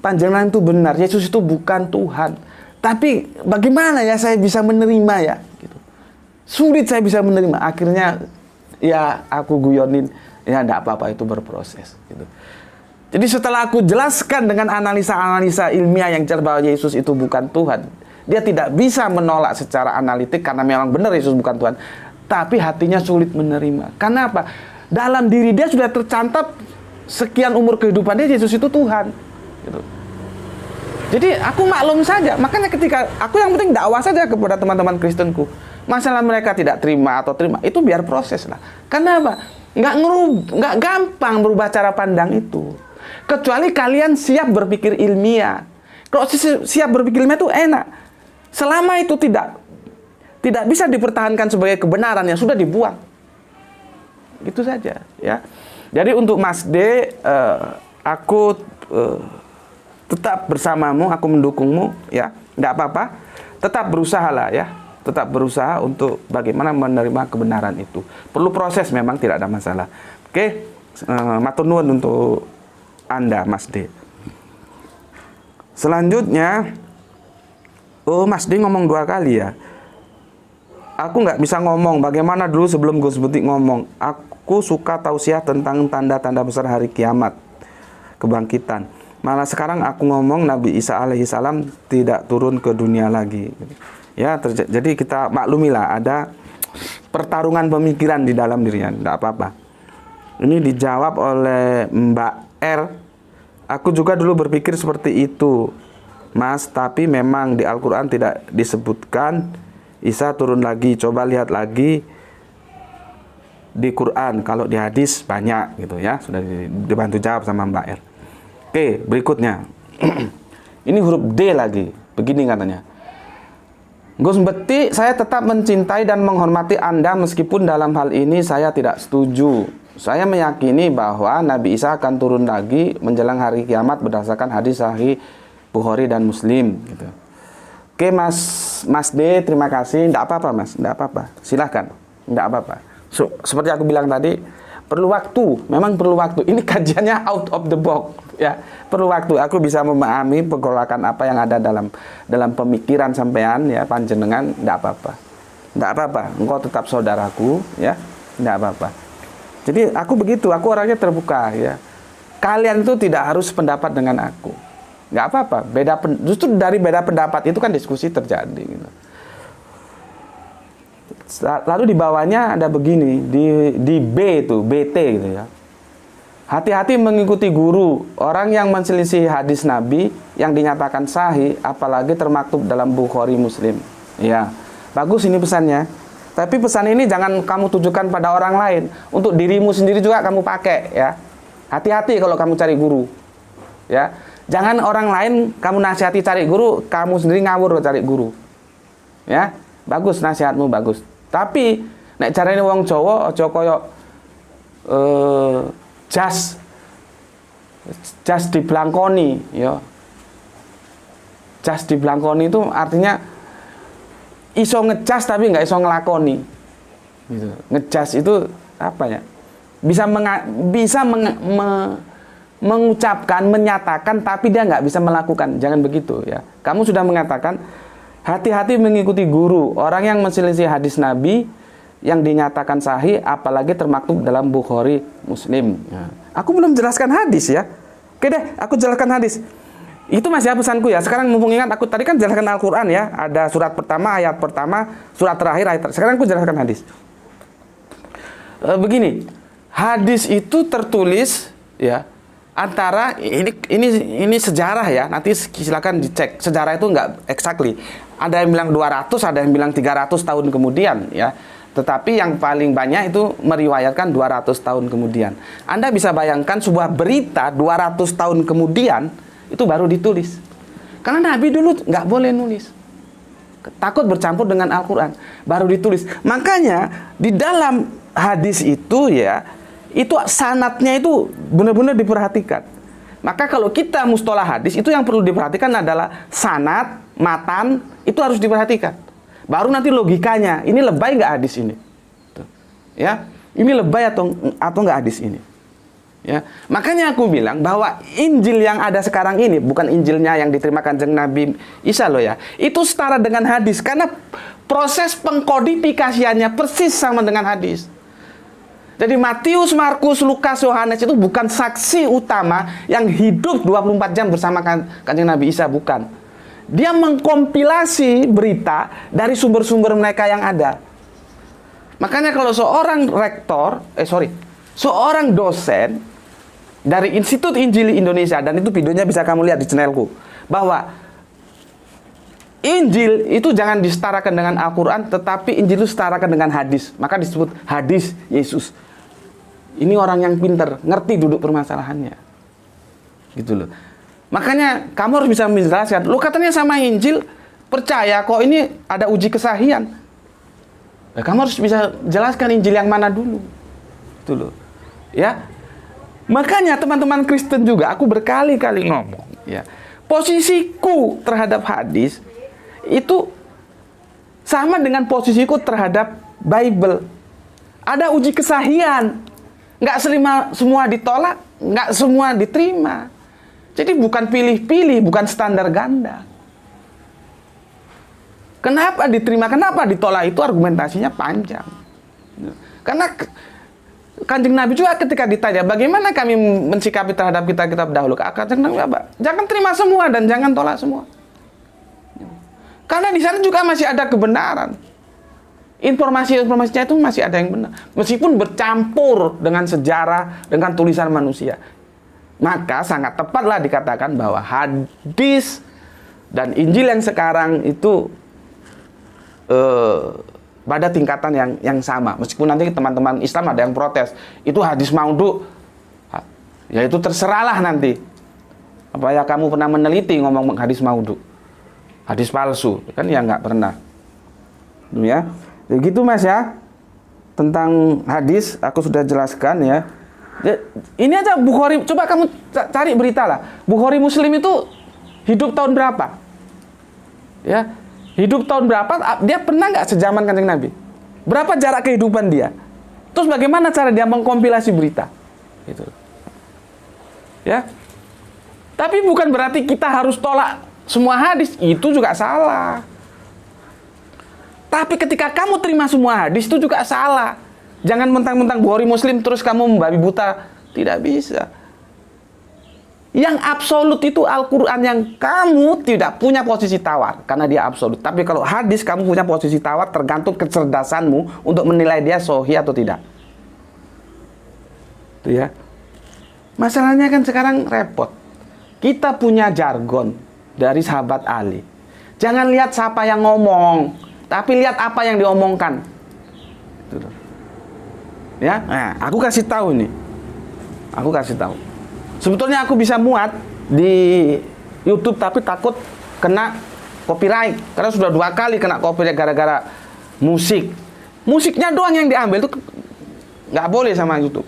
panjenengan itu benar. Yesus itu bukan Tuhan. Tapi bagaimana ya saya bisa menerima ya? Gitu. Sulit saya bisa menerima. Akhirnya ya aku guyonin, ya enggak apa-apa, itu berproses. Gitu. Jadi setelah aku jelaskan dengan analisa-analisa ilmiah yang jelas bahwa Yesus itu bukan Tuhan, dia tidak bisa menolak secara analitik karena memang benar Yesus bukan Tuhan. Tapi hatinya sulit menerima. Karena apa? Dalam diri dia sudah tercantat sekian umur kehidupannya Yesus itu Tuhan. Gitu. Jadi aku maklum saja. Makanya ketika aku yang penting dakwah saja kepada teman-teman Kristenku. Masalah mereka tidak terima atau terima, itu biar proses lah. Karena apa? Nggak gampang berubah cara pandang itu. Kecuali kalian siap berpikir ilmiah. Kalau siap berpikir ilmiah itu enak. Selama itu tidak bisa dipertahankan sebagai kebenaran, yang sudah dibuang. Itu saja ya. Jadi untuk Mas D, aku tetap bersamamu, aku mendukungmu ya. Enggak apa-apa. Tetap berusaha lah ya. Tetap berusaha untuk bagaimana menerima kebenaran itu. Perlu proses memang, tidak ada masalah. Oke, matur nuwun untuk Anda Mas D. Selanjutnya, Mas D ngomong 2 kali ya. Aku nggak bisa ngomong. Bagaimana dulu sebelum Gus Butik ngomong? Aku suka tausiah tentang tanda-tanda besar hari kiamat, kebangkitan. Malah sekarang aku ngomong Nabi Isa alaihissalam tidak turun ke dunia lagi. Ya, jadi kita maklumilah ada pertarungan pemikiran di dalam dirinya. Nggak apa-apa. Ini dijawab oleh Mbak R. Aku juga dulu berpikir seperti itu, Mas. Tapi memang di Al-Quran tidak disebutkan Isa turun lagi. Coba lihat lagi di Quran. Kalau di hadis banyak gitu ya. Sudah dibantu jawab sama Mbak R. Oke, berikutnya. Ini huruf D lagi. Begini katanya. Gus Beti, saya tetap mencintai dan menghormati Anda meskipun dalam hal ini saya tidak setuju. Saya meyakini bahwa Nabi Isa akan turun lagi menjelang hari kiamat berdasarkan hadis sahih Bukhari dan Muslim gitu. Oke Mas D, terima kasih. Tidak apa-apa Mas, tidak apa-apa. Silahkan, tidak apa-apa. Seperti aku bilang tadi, perlu waktu. Memang perlu waktu. Ini kajiannya out of the box, ya. Perlu waktu. Aku bisa memahami pergolakan apa yang ada dalam pemikiran sampean, ya, panjenengan. Tidak apa-apa. Tidak apa-apa. Engkau tetap saudaraku, ya. Tidak apa-apa. Jadi aku begitu. Aku orangnya terbuka, ya. Kalian itu tidak harus pendapat dengan aku. Nggak apa-apa, justru dari beda pendapat itu kan diskusi terjadi gitu. Lalu di bawahnya ada begini, di B itu, BT gitu ya. Hati-hati mengikuti guru, orang yang menselisih hadis Nabi yang dinyatakan sahih, apalagi termaktub dalam Bukhari Muslim. Ya, bagus ini pesannya. Tapi pesan ini jangan kamu tujukan pada orang lain, untuk dirimu sendiri juga kamu pakai ya. Hati-hati kalau kamu cari guru. Ya. Jangan orang lain kamu nasihati cari guru, kamu sendiri ngawur cari guru. Ya, bagus nasihatmu bagus. Tapi nek carane wong Jawa aja kaya jas diblangkoni, ya. Jas diblangkoni itu artinya iso ngejas tapi nggak iso ngelakoni. Gitu. Ngejas itu apa ya? Bisa mengucapkan, menyatakan, tapi dia nggak bisa melakukan. Jangan begitu ya. Kamu sudah mengatakan, hati-hati mengikuti guru, orang yang menselisih hadis Nabi yang dinyatakan sahih, apalagi termaktub dalam Bukhari Muslim. Ya. Aku belum jelaskan hadis ya. Oke deh, aku jelaskan hadis. Itu masih pesanku ya. Sekarang mumpung ingat, aku tadi kan jelaskan Al-Quran ya. Ada surat pertama, ayat pertama, surat terakhir, ayat terakhir. Sekarang aku jelaskan hadis. Begini, hadis itu tertulis ya. Antara ini sejarah ya, nanti silakan dicek. Sejarah itu enggak exactly. Ada yang bilang 200, ada yang bilang 300 tahun kemudian ya. Tetapi yang paling banyak itu meriwayatkan 200 tahun kemudian. Anda bisa bayangkan sebuah berita 200 tahun kemudian itu baru ditulis. Karena Nabi dulu nggak boleh nulis. Takut bercampur dengan Al-Quran. Baru ditulis. Makanya di dalam hadis itu ya, itu sanadnya itu benar-benar diperhatikan. Maka kalau kita mustalah hadis, itu yang perlu diperhatikan adalah sanad, matan, itu harus diperhatikan. Baru nanti logikanya, ini lebay nggak hadis ini? Tuh. Ya, ini lebay atau nggak hadis ini. Ya, makanya aku bilang bahwa Injil yang ada sekarang ini bukan Injilnya yang diterima Kanjeng Nabi Isa loh ya. Itu setara dengan hadis karena proses pengkodifikasiannya persis sama dengan hadis. Jadi Matius, Markus, Lukas, Yohanes itu bukan saksi utama yang hidup 24 jam bersama Kanjeng Nabi Isa, bukan. Dia mengkompilasi berita dari sumber-sumber mereka yang ada. Makanya kalau seorang seorang dosen dari Institut Injili Indonesia, dan itu videonya bisa kamu lihat di channelku, bahwa Injil itu jangan disetarakan dengan Al-Quran, tetapi Injil itu setarakan dengan hadis. Maka disebut hadis Yesus. Ini orang yang pintar, ngerti duduk permasalahannya. Gitu loh. Makanya kamu harus bisa menjelaskan. Lo katanya sama Injil, percaya kok ini ada uji kesahian. Nah, kamu harus bisa jelaskan Injil yang mana dulu. Gitu loh. Ya. Makanya teman-teman Kristen juga, aku berkali-kali ngomong. Ya. Posisiku terhadap hadis, itu sama dengan posisiku terhadap Bible. Ada uji kesahian. Nggak semua ditolak, nggak semua diterima. Jadi bukan pilih-pilih, bukan standar ganda. Kenapa diterima, kenapa ditolak, itu argumentasinya panjang. Karena Kanjeng Nabi juga ketika ditanya, bagaimana kami mensikapi terhadap kitab-kitab dahulu, Kanjeng Nabi apa? Jangan terima semua dan jangan tolak semua. Karena di sana juga masih ada kebenaran. Informasinya itu masih ada yang benar. Meskipun bercampur dengan sejarah, dengan tulisan manusia. Maka sangat tepatlah dikatakan bahwa hadis dan Injil yang sekarang itu pada tingkatan yang sama. Meskipun nanti teman-teman Islam ada yang protes, itu hadis maudhu. Ya itu terserahlah nanti. Apa ya kamu pernah meneliti ngomong hadis maudhu? Hadis palsu, kan ya nggak pernah. Ya. Begitu Mas ya, tentang hadis aku sudah jelaskan ya. Ini aja Bukhari, coba kamu cari berita lah. Bukhari Muslim itu hidup tahun berapa? Ya, hidup tahun berapa? Dia pernah nggak sejaman Kanjeng Nabi? Berapa jarak kehidupan dia? Terus bagaimana cara dia mengkompilasi berita? Gitu. Ya. Tapi bukan berarti kita harus tolak semua hadis, itu juga salah. Tapi ketika kamu terima semua hadis itu juga salah. Jangan mentang-mentang Bukhari Muslim terus kamu membabi buta. Tidak bisa. Yang absolut itu Al-Quran yang kamu tidak punya posisi tawar. Karena dia absolut. Tapi kalau hadis kamu punya posisi tawar tergantung kecerdasanmu untuk menilai dia sahih atau tidak. Itu ya. Masalahnya kan sekarang repot. Kita punya jargon dari sahabat Ali. Jangan lihat siapa yang ngomong. Tapi lihat apa yang diomongkan. Ya, nah, aku kasih tahu nih. Aku kasih tahu. Sebetulnya aku bisa muat di YouTube tapi takut kena copyright. Karena sudah 2 kali kena copyright gara-gara musik. Musiknya doang yang diambil tuh nggak boleh sama YouTube.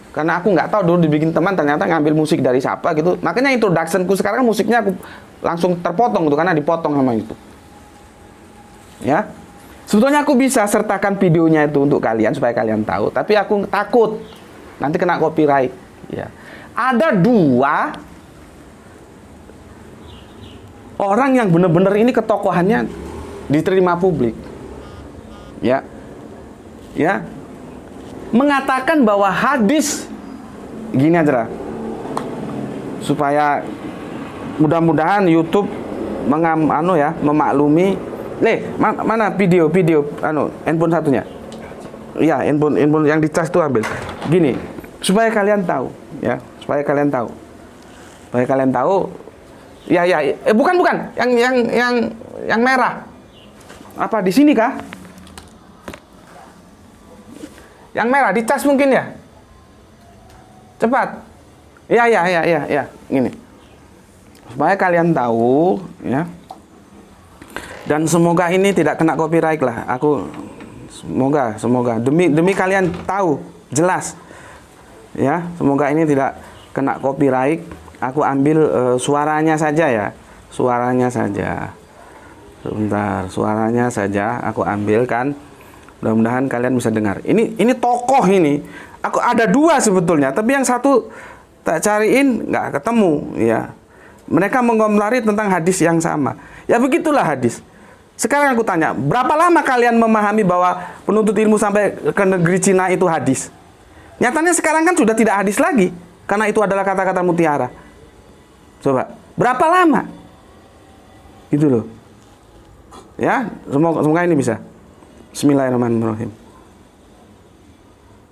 Karena aku nggak tahu dulu dibikin teman ternyata ngambil musik dari siapa gitu. Makanya introductionku sekarang musiknya aku langsung terpotong gitu karena dipotong sama YouTube. Ya, sebetulnya aku bisa sertakan videonya itu untuk kalian supaya kalian tahu, tapi aku takut nanti kena copyright. Ya, ada 2 orang yang benar-benar ini ketokohannya diterima publik. Ya, ya, mengatakan bahwa hadis gini aja lah, supaya mudah-mudahan YouTube memaklumi. Mana video handphone satunya? Iya, handphone yang dicas itu ambil. Gini, supaya kalian tahu, ya, supaya kalian tahu. Supaya kalian tahu. Ya, bukan. Yang merah. Apa di sini kah? Yang merah dicas mungkin ya? Cepat. Ya. Gini. Supaya kalian tahu, ya. Dan semoga ini tidak kena copyright lah. Aku semoga demi kalian tahu jelas. Ya, semoga ini tidak kena copyright. Aku ambil suaranya saja ya. Suaranya saja. Sebentar, suaranya saja aku ambilkan Mudah-mudahan kalian bisa dengar. Ini tokoh ini. Aku ada dua sebetulnya, tapi yang satu tak cariin nggak ketemu. Ya, mereka mengomlari tentang hadis yang sama. Ya begitulah hadis. Sekarang aku tanya, berapa lama kalian memahami bahwa penuntut ilmu sampai ke negeri Cina itu hadis? Nyatanya sekarang kan sudah tidak hadis lagi, karena itu adalah kata-kata mutiara. Coba, berapa lama? Gitu loh. Ya, semoga ini bisa. Bismillahirrahmanirrahim.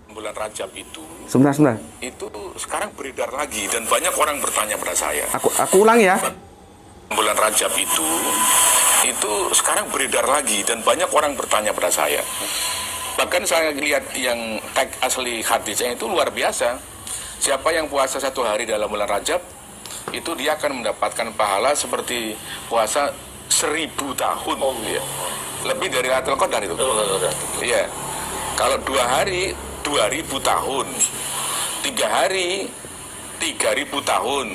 Bulan Rajab itu Sebentar. itu sekarang beredar lagi dan banyak orang bertanya pada saya. Aku ulang ya. Bulan Rajab itu sekarang beredar lagi dan banyak orang bertanya pada saya. Bahkan saya lihat yang tag asli hadisnya itu luar biasa. Siapa yang puasa 1 hari dalam bulan Rajab itu dia akan mendapatkan pahala seperti puasa 1000 tahun. Ya. Lebih dari Lailatul Qadar itu. Iya. Kalau 2 hari 2000 tahun. 3 hari 3000 tahun.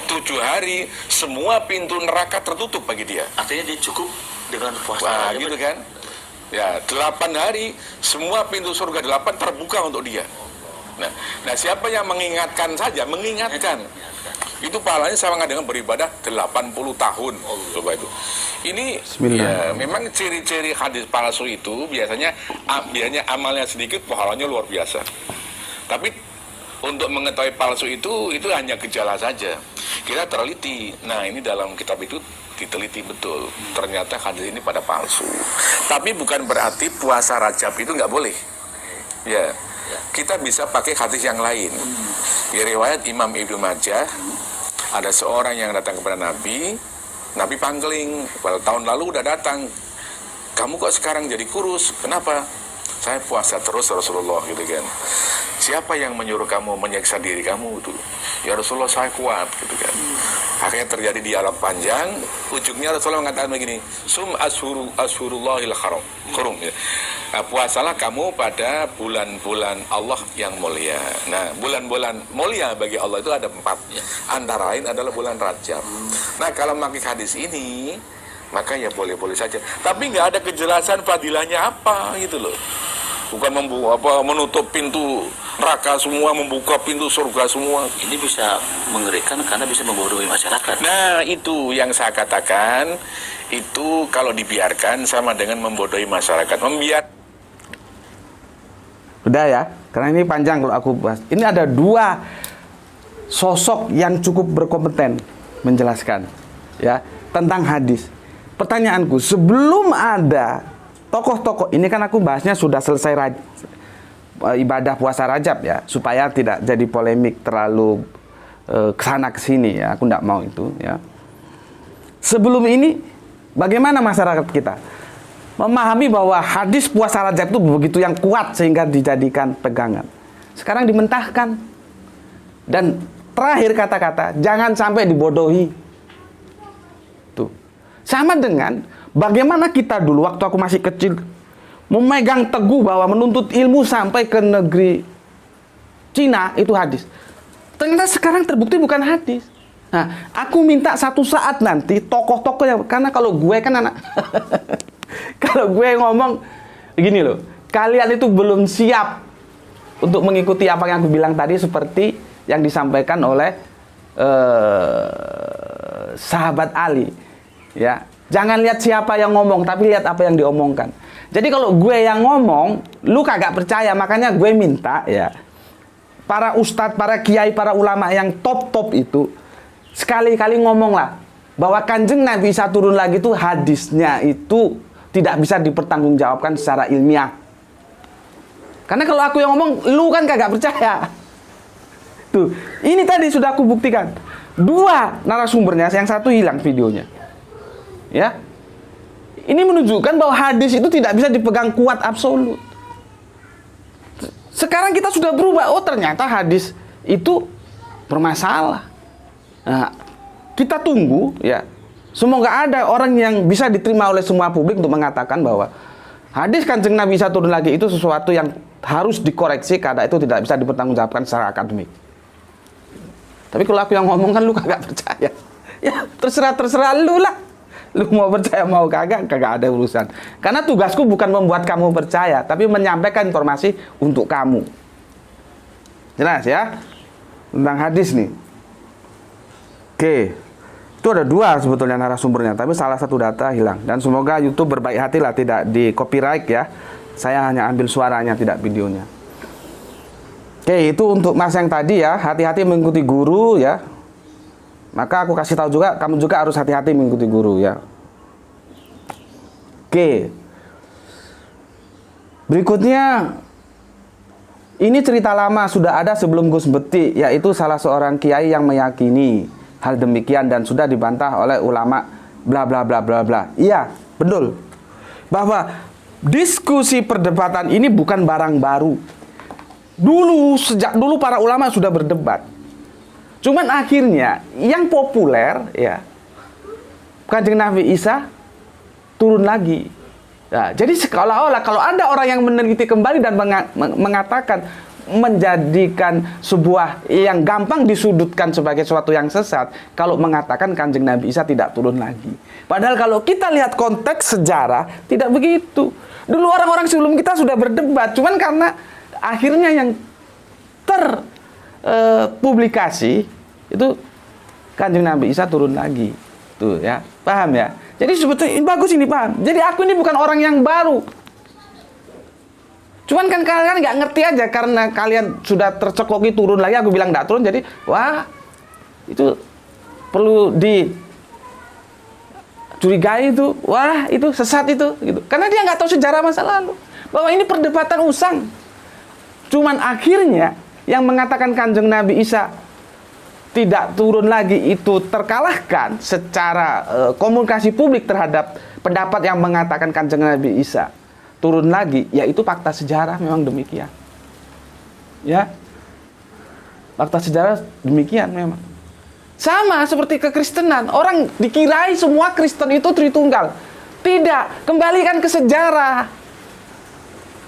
7 hari semua pintu neraka tertutup bagi dia. Artinya dia cukup dengan puasa. Wah, gitu kan? Ya, 8 hari semua pintu surga 8 terbuka untuk dia. Nah, siapa yang mengingatkan saja, mengingatkan. Itu pahalanya sama dengan beribadah 80 tahun. Coba itu. Ini ya, memang ciri-ciri hadis palsu itu biasanya amalnya sedikit, pahalanya luar biasa. Tapi untuk mengetahui palsu itu hanya gejala saja. Kita teliti. Nah, ini dalam kitab itu diteliti betul. Ternyata hadis ini pada palsu. Tapi bukan berarti puasa Rajab itu nggak boleh. Ya, kita bisa pakai hadis yang lain. Di riwayat Imam Ibnu Majah, ada seorang yang datang kepada Nabi pangling, pada tahun lalu udah datang. Kamu kok sekarang jadi kurus? Kenapa? Saya puasa terus Rasulullah, gitu kan. Siapa yang menyuruh kamu menyiksa diri kamu itu? Ya Rasulullah, saya kuat, gitu kan. Akhirnya terjadi dialog panjang. Ujungnya Rasulullah mengatakan begini, sum ashurullahil hurum, ya. Nah, puasalah kamu pada bulan-bulan Allah yang mulia. Nah, bulan-bulan mulia bagi Allah itu ada 4. Antara lain adalah bulan Rajab. Nah, kalau memakai hadis ini, maka ya boleh-boleh saja. Tapi nggak ada kejelasan fadilahnya apa, gitu loh. Bukan menutup pintu neraka semua, membuka pintu surga semua. Ini bisa mengerikan karena bisa membodohi masyarakat. Nah, itu yang saya katakan, itu kalau dibiarkan sama dengan membodohi masyarakat. Udah ya, karena ini panjang kalau aku bahas. Ini ada 2 sosok yang cukup berkompeten menjelaskan ya tentang hadis. Pertanyaanku, sebelum ada tokoh-tokoh ini, kan aku bahasnya sudah selesai ibadah puasa Rajab ya, supaya tidak jadi polemik terlalu kesana kesini ya, aku tidak mau itu ya. Sebelum ini, bagaimana masyarakat kita memahami bahwa hadis puasa Rajab itu begitu yang kuat sehingga dijadikan pegangan? Sekarang dimentahkan. Dan terakhir kata-kata, jangan sampai dibodohi. Tuh. Sama dengan bagaimana kita dulu waktu aku masih kecil memegang teguh bahwa menuntut ilmu sampai ke negeri Cina itu hadis. Ternyata sekarang terbukti bukan hadis. Nah, aku minta satu saat nanti tokoh-tokoh yang, karena kalau gue kan anak kalau gue ngomong gini loh, kalian itu belum siap untuk mengikuti apa yang aku bilang tadi, seperti yang disampaikan oleh sahabat Ali ya. Jangan lihat siapa yang ngomong, tapi lihat apa yang diomongkan. Jadi kalau gue yang ngomong, lu kagak percaya. Makanya gue minta ya, para ustadz, para kiai, para ulama yang top-top itu, sekali-kali ngomonglah bahwa Kanjeng Nabi bisa turun lagi itu hadisnya itu tidak bisa dipertanggungjawabkan secara ilmiah. Karena kalau aku yang ngomong, lu kan kagak percaya. Tuh, ini tadi sudah aku buktikan. 2 narasumbernya, yang satu hilang videonya. Ya, ini menunjukkan bahwa hadis itu tidak bisa dipegang kuat absolut. Sekarang kita sudah berubah. Oh, ternyata hadis itu bermasalah. Nah, kita tunggu ya. Semoga ada orang yang bisa diterima oleh semua publik untuk mengatakan bahwa hadis Kanjeng Nabi bisa turun lagi itu sesuatu yang harus dikoreksi karena itu tidak bisa dipertanggungjawabkan secara akademik. Tapi kalau aku yang ngomong kan lu kagak percaya. Ya, terserah lu lah. Lu mau percaya mau kagak ada urusan. Karena tugasku bukan membuat kamu percaya, tapi menyampaikan informasi untuk kamu. Jelas ya? Tentang hadis nih. Oke. Itu ada 2 sebetulnya narasumbernya, tapi salah satu data hilang. Dan semoga YouTube berbaik hati lah, tidak di copyright ya. Saya hanya ambil suaranya, tidak videonya. Oke, itu untuk mas yang tadi ya. Hati-hati mengikuti guru ya. Maka aku kasih tahu juga, kamu juga harus hati-hati mengikuti guru ya. Oke. Berikutnya, ini cerita lama sudah ada sebelum Gus Beti, yaitu salah seorang kiai yang meyakini hal demikian dan sudah dibantah oleh ulama bla bla bla bla bla. Iya, betul. Bahwa diskusi perdebatan ini bukan barang baru. Sejak dulu para ulama sudah berdebat. Cuman akhirnya yang populer ya Kanjeng Nabi Isa turun lagi. Nah, jadi seolah-olah kalau ada orang yang meneliti kembali dan mengatakan menjadikan sebuah yang gampang disudutkan sebagai sesuatu yang sesat kalau mengatakan Kanjeng Nabi Isa tidak turun lagi. Padahal kalau kita lihat konteks sejarah tidak begitu. Dulu orang-orang sebelum kita sudah berdebat, cuman karena akhirnya yang terpublikasi itu Kanjeng Nabi Isa turun lagi. Tuh ya, paham ya? Jadi sebetulnya ini bagus ini, paham. Jadi aku ini bukan orang yang baru. Cuman kan kalian nggak ngerti aja karena kalian sudah tercekoki turun lagi, aku bilang nggak turun, jadi wah itu perlu dicurigai itu, wah itu sesat itu, gitu. Karena dia nggak tahu sejarah masa lalu bahwa ini perdebatan usang. Cuman akhirnya yang mengatakan Kanjeng Nabi Isa tidak turun lagi itu terkalahkan secara komunikasi publik terhadap pendapat yang mengatakan Kanjeng Nabi Isa turun lagi, yaitu fakta sejarah memang demikian. Ya. Fakta sejarah demikian memang. Sama seperti kekristenan, orang dikirai semua Kristen itu Tritunggal. Tidak, kembalikan ke sejarah.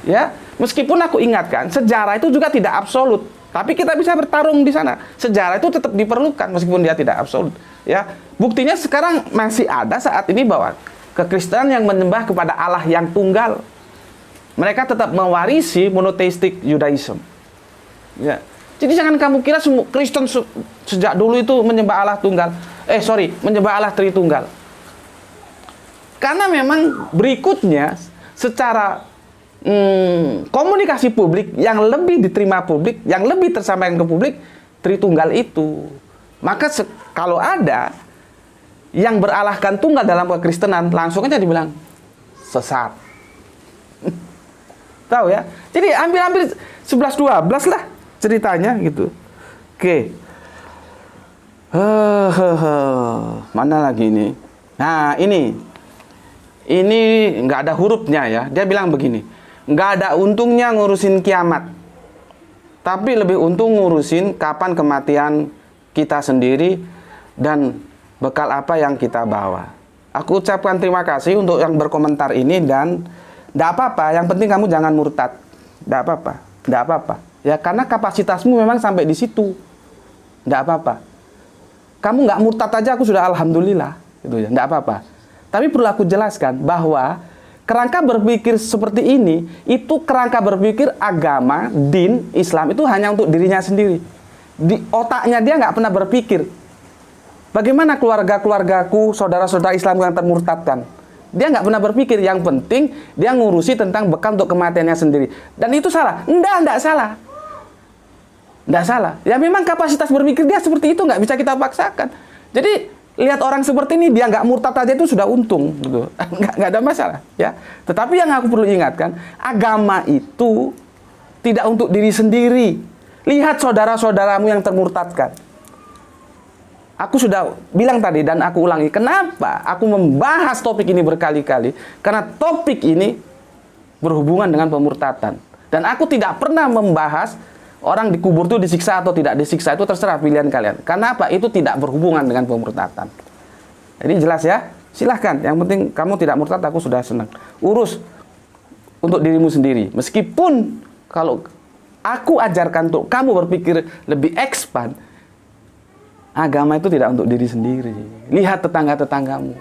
Ya, meskipun aku ingatkan, sejarah itu juga tidak absolut. Tapi kita bisa bertarung di sana. Sejarah itu tetap diperlukan meskipun dia tidak absolut. Ya, buktinya sekarang masih ada saat ini bahwa kekristenan yang menyembah kepada Allah yang tunggal, mereka tetap mewarisi monotheistic Judaism. Ya. Jadi jangan kamu kira semua Kristen sejak dulu itu menyembah Allah tunggal. Menyembah Allah Tritunggal. Karena memang berikutnya secara komunikasi publik yang lebih diterima publik, yang lebih tersampaikan ke publik, Tritunggal itu. Maka kalau ada yang beralahkan tunggal dalam kekristenan, langsung aja dibilang sesat. Tahu ya? Jadi hampir 11-12 lah ceritanya gitu. Oke. Mana lagi ini? Nah, ini nggak ada hurufnya ya. Dia bilang begini. Nggak ada untungnya ngurusin kiamat, tapi lebih untung ngurusin kapan kematian kita sendiri dan bekal apa yang kita bawa. Aku ucapkan terima kasih untuk yang berkomentar ini dan nggak apa-apa, yang penting kamu jangan murtad. Nggak apa-apa. Ya karena kapasitasmu memang sampai di situ. Nggak apa-apa. Kamu nggak murtad aja aku sudah alhamdulillah, gitu ya. Nggak apa-apa. Tapi perlu aku jelaskan bahwa kerangka berpikir seperti ini, itu kerangka berpikir agama, din, Islam itu hanya untuk dirinya sendiri. Di otaknya dia nggak pernah berpikir, bagaimana keluarga-keluargaku, saudara-saudara Islam yang termurtadkan. Dia nggak pernah berpikir, yang penting dia ngurusi tentang bekal untuk kematiannya sendiri. Dan itu salah? Enggak salah. Enggak salah. Ya memang kapasitas berpikir dia seperti itu, nggak bisa kita paksakan. Jadi lihat orang seperti ini, dia nggak murtad aja itu sudah untung, gitu. Nggak ada masalah, ya. Tetapi yang aku perlu ingatkan, agama itu tidak untuk diri sendiri. Lihat saudara-saudaramu yang termurtadkan. Aku sudah bilang tadi dan aku ulangi, kenapa aku membahas topik ini berkali-kali? Karena topik ini berhubungan dengan pemurtadan. Dan aku tidak pernah membahas orang dikubur itu disiksa atau tidak disiksa, itu terserah pilihan kalian. Karena apa? Itu tidak berhubungan dengan pemurtadan. Jadi jelas ya? Silahkan. Yang penting kamu tidak murtad, aku sudah senang. Urus untuk dirimu sendiri. Meskipun kalau aku ajarkan untuk kamu berpikir lebih ekspan, agama itu tidak untuk diri sendiri. Lihat tetangga-tetanggamu.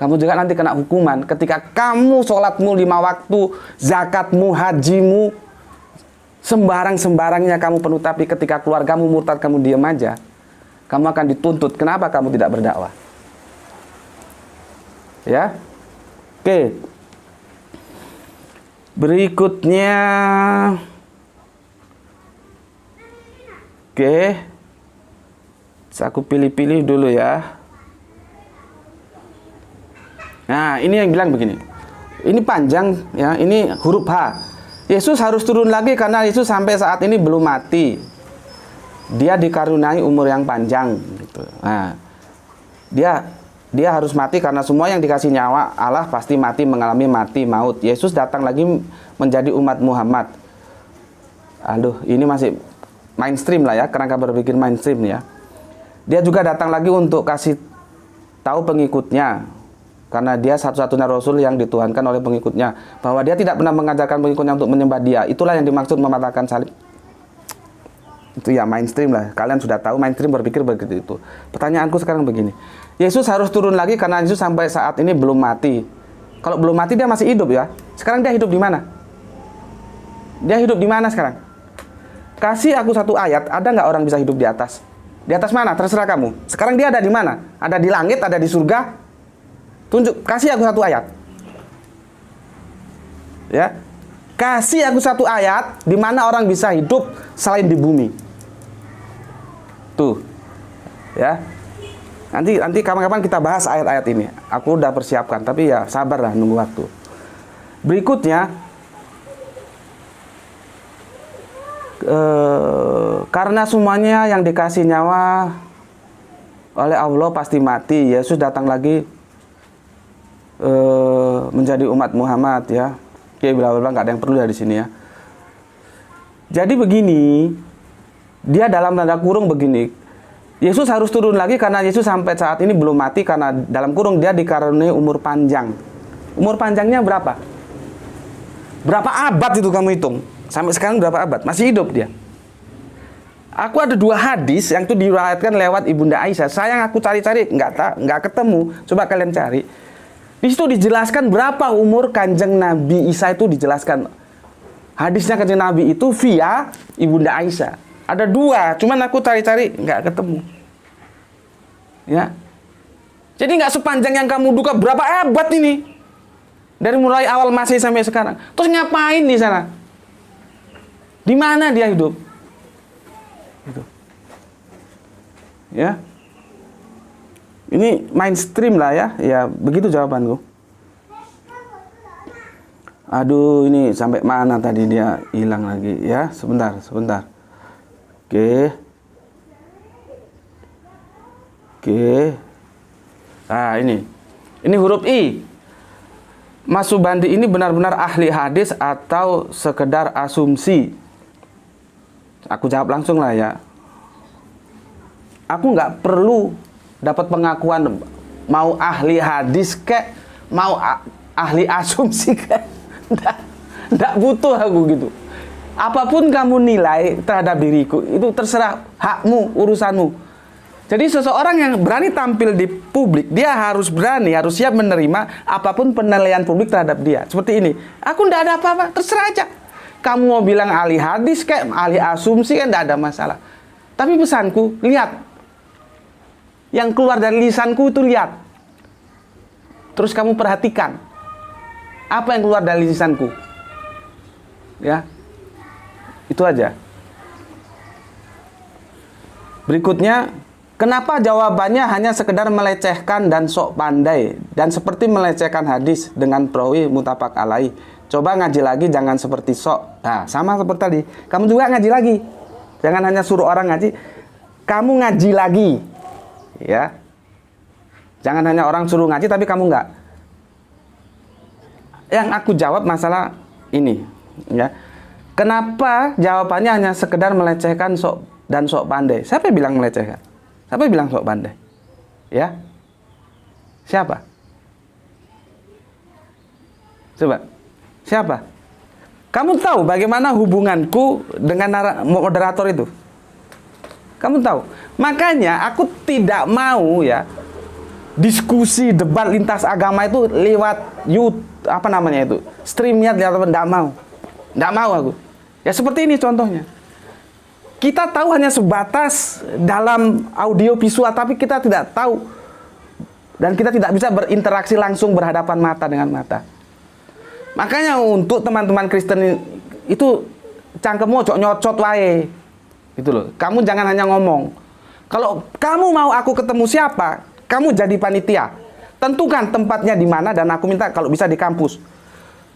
Kamu juga nanti kena hukuman ketika kamu sholatmu 5 waktu, zakatmu, hajimu, sembarang-sembarangnya kamu penuh, tapi ketika keluargamu murtad kamu diam aja, kamu akan dituntut. Kenapa kamu tidak berdakwah? Ya. Oke. Berikutnya. Oke. Aku pilih-pilih dulu ya. Nah, ini yang bilang begini. Ini panjang ya, ini huruf H. Yesus harus turun lagi karena Yesus sampai saat ini belum mati. Dia dikaruniai umur yang panjang gitu. Nah, dia harus mati karena semua yang dikasih nyawa Allah pasti mati, mengalami mati maut. Yesus datang lagi menjadi umat Muhammad. Aduh, ini masih mainstream lah ya, kerangka berpikir mainstream ya. Dia juga datang lagi untuk kasih tahu pengikutnya, karena dia satu-satunya Rasul yang dituhankan oleh pengikutnya, bahwa dia tidak pernah mengajarkan pengikutnya untuk menyembah dia. Itulah yang dimaksud mematahkan salib. Itu ya mainstream lah. Kalian sudah tahu mainstream berpikir begitu itu. Pertanyaanku sekarang begini. Yesus harus turun lagi karena Yesus sampai saat ini belum mati. Kalau belum mati dia masih hidup ya. Sekarang dia hidup di mana? Dia hidup di mana sekarang? Kasih aku satu ayat. Ada nggak orang bisa hidup di atas? Di atas mana? Terserah kamu. Sekarang dia ada di mana? Ada di langit, ada di surga? Tunjuk, kasih aku satu ayat. Ya. Kasih aku satu ayat di mana orang bisa hidup selain di bumi. Tuh. Ya. Nanti kapan-kapan kita bahas ayat-ayat ini. Aku udah persiapkan, tapi ya sabarlah nunggu waktu. Berikutnya, karena semuanya yang dikasih nyawa oleh Allah pasti mati. Yesus datang lagi menjadi umat Muhammad ya. Oke, bla-bla, nggak ada yang perlu dari sini ya. Jadi begini, dia dalam tanda kurung begini. Yesus harus turun lagi karena Yesus sampai saat ini belum mati, karena dalam kurung dia dikaruniai umur panjang. Umur panjangnya berapa? Berapa abad itu kamu hitung? Sampai sekarang berapa abad? Masih hidup dia. Aku ada 2 hadis yang itu diriwayatkan lewat Ibunda Aisyah. Sayang aku cari-cari nggak ketemu. Coba kalian cari. Di situ dijelaskan berapa umur Kanjeng Nabi Isa, itu dijelaskan. Hadisnya Kanjeng Nabi itu via Ibunda Aisyah. Ada 2, cuman aku cari-cari nggak ketemu. Ya. Jadi nggak sepanjang yang kamu duga, berapa abad ini? Dari mulai awal Masehi sampai sekarang. Terus ngapain di sana? Di mana dia hidup? Gitu. Ya. Ini mainstream lah ya. Ya, begitu jawabanku. Aduh, ini sampai mana tadi dia hilang lagi ya? Sebentar. Oke. Nah, ini huruf I. Mas Subandi ini benar-benar ahli hadis atau sekedar asumsi? Aku jawab langsung lah ya. Aku nggak perlu dapat pengakuan mau ahli hadis kek, mau ahli asumsi kek. Nggak butuh aku gitu. Apapun kamu nilai terhadap diriku, itu terserah, hakmu, urusanmu. Jadi seseorang yang berani tampil di publik, dia harus berani, harus siap menerima apapun penilaian publik terhadap dia. Seperti ini. Aku nggak ada apa-apa, terserah aja. Kamu mau bilang ahli hadis kayak ahli asumsi kan nggak ada masalah. Tapi pesanku, lihat. Yang keluar dari lisanku itu lihat. Terus kamu perhatikan. Apa yang keluar dari lisanku. Ya. Itu aja. Berikutnya, kenapa jawabannya hanya sekedar melecehkan dan sok pandai, dan seperti melecehkan hadis dengan perawi mutafaq alaih. Coba ngaji lagi, jangan seperti sok. Nah, sama seperti tadi. Kamu juga ngaji lagi. Jangan hanya suruh orang ngaji. Kamu ngaji lagi. Ya. Jangan hanya orang suruh ngaji tapi kamu enggak. Yang aku jawab masalah ini, ya. Kenapa jawabannya hanya sekedar melecehkan sok dan sok pandai? Siapa yang bilang melecehkan? Siapa yang bilang sok pandai? Ya. Siapa? Coba. Siapa? Kamu tahu bagaimana hubunganku dengan moderator itu? Kamu tahu? Makanya aku tidak mau ya diskusi debat lintas agama itu lewat StreamYard, enggak mau aku. Ya seperti ini contohnya. Kita tahu hanya sebatas dalam audio visual, tapi kita tidak tahu dan kita tidak bisa berinteraksi langsung berhadapan mata dengan mata. Makanya untuk teman-teman Kristen itu cangkemmu ojo nyocot wae. Gitu loh. Kamu jangan hanya ngomong. Kalau kamu mau aku ketemu siapa, kamu jadi panitia. Tentukan tempatnya di mana dan aku minta kalau bisa di kampus.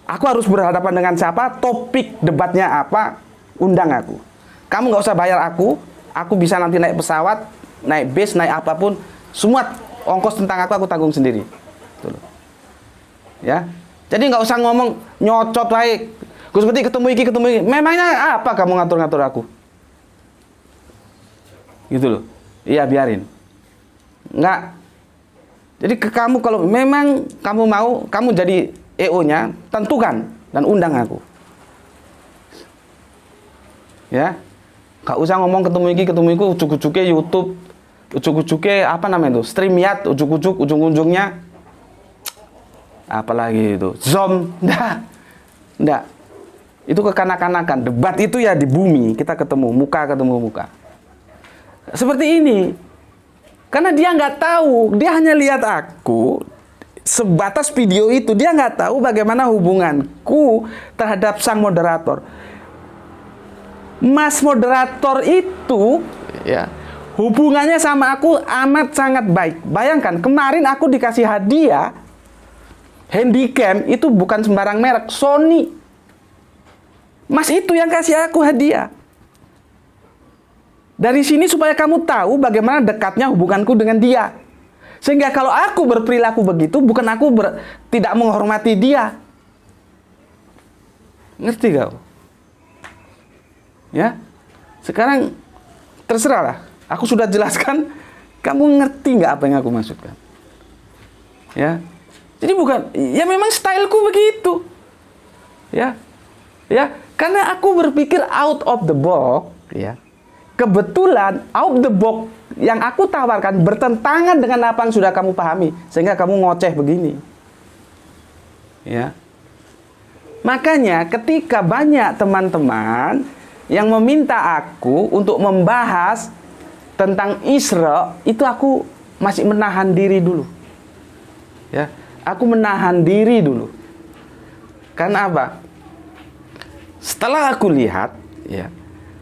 Aku harus berhadapan dengan siapa, topik debatnya apa, undang aku. Kamu nggak usah bayar aku bisa nanti naik pesawat, naik bis, naik apapun, semua ongkos tentang aku tanggung sendiri. Gitu loh. Ya. Jadi nggak usah ngomong nyocot wae. Gus Peti ketemu iki. Memangnya apa kamu ngatur-ngatur aku? Gitu loh. Iya, biarin. Enggak. Jadi ke kamu kalau memang kamu mau, kamu jadi EO-nya, tentukan dan undang aku. Ya. Gak usah ngomong ketemu iki, ujuk-ujuke YouTube, ujuk-ujuke StreamYard, ujuk-ujuk ujung-ujungnya apalagi itu Zoom, ndak. Itu kekanak-kanakan. Debat itu ya di bumi, kita ketemu muka. Seperti ini. Karena dia nggak tahu, dia hanya lihat aku sebatas video itu, dia nggak tahu bagaimana hubunganku terhadap sang moderator. Mas moderator itu, ya, hubungannya sama aku amat sangat baik. Bayangkan kemarin aku dikasih hadiah handycam itu bukan sembarang merek, Sony. Mas itu yang kasih aku hadiah. Dari sini supaya kamu tahu bagaimana dekatnya hubunganku dengan dia. Sehingga kalau aku berperilaku begitu, bukan aku tidak menghormati dia. Ngerti gak? Ya. Sekarang terserahlah. Aku sudah jelaskan, kamu ngerti nggak apa yang aku maksudkan? Ya. Jadi bukan, ya memang styleku begitu. Ya. Ya, karena aku berpikir out of the box, ya. Kebetulan out the box yang aku tawarkan bertentangan dengan apa yang sudah kamu pahami, sehingga kamu ngoceh begini. Ya. Makanya ketika banyak teman-teman yang meminta aku untuk membahas tentang Isra, itu aku masih menahan diri dulu. Ya, aku menahan diri dulu. Karena apa? Setelah aku lihat, ya,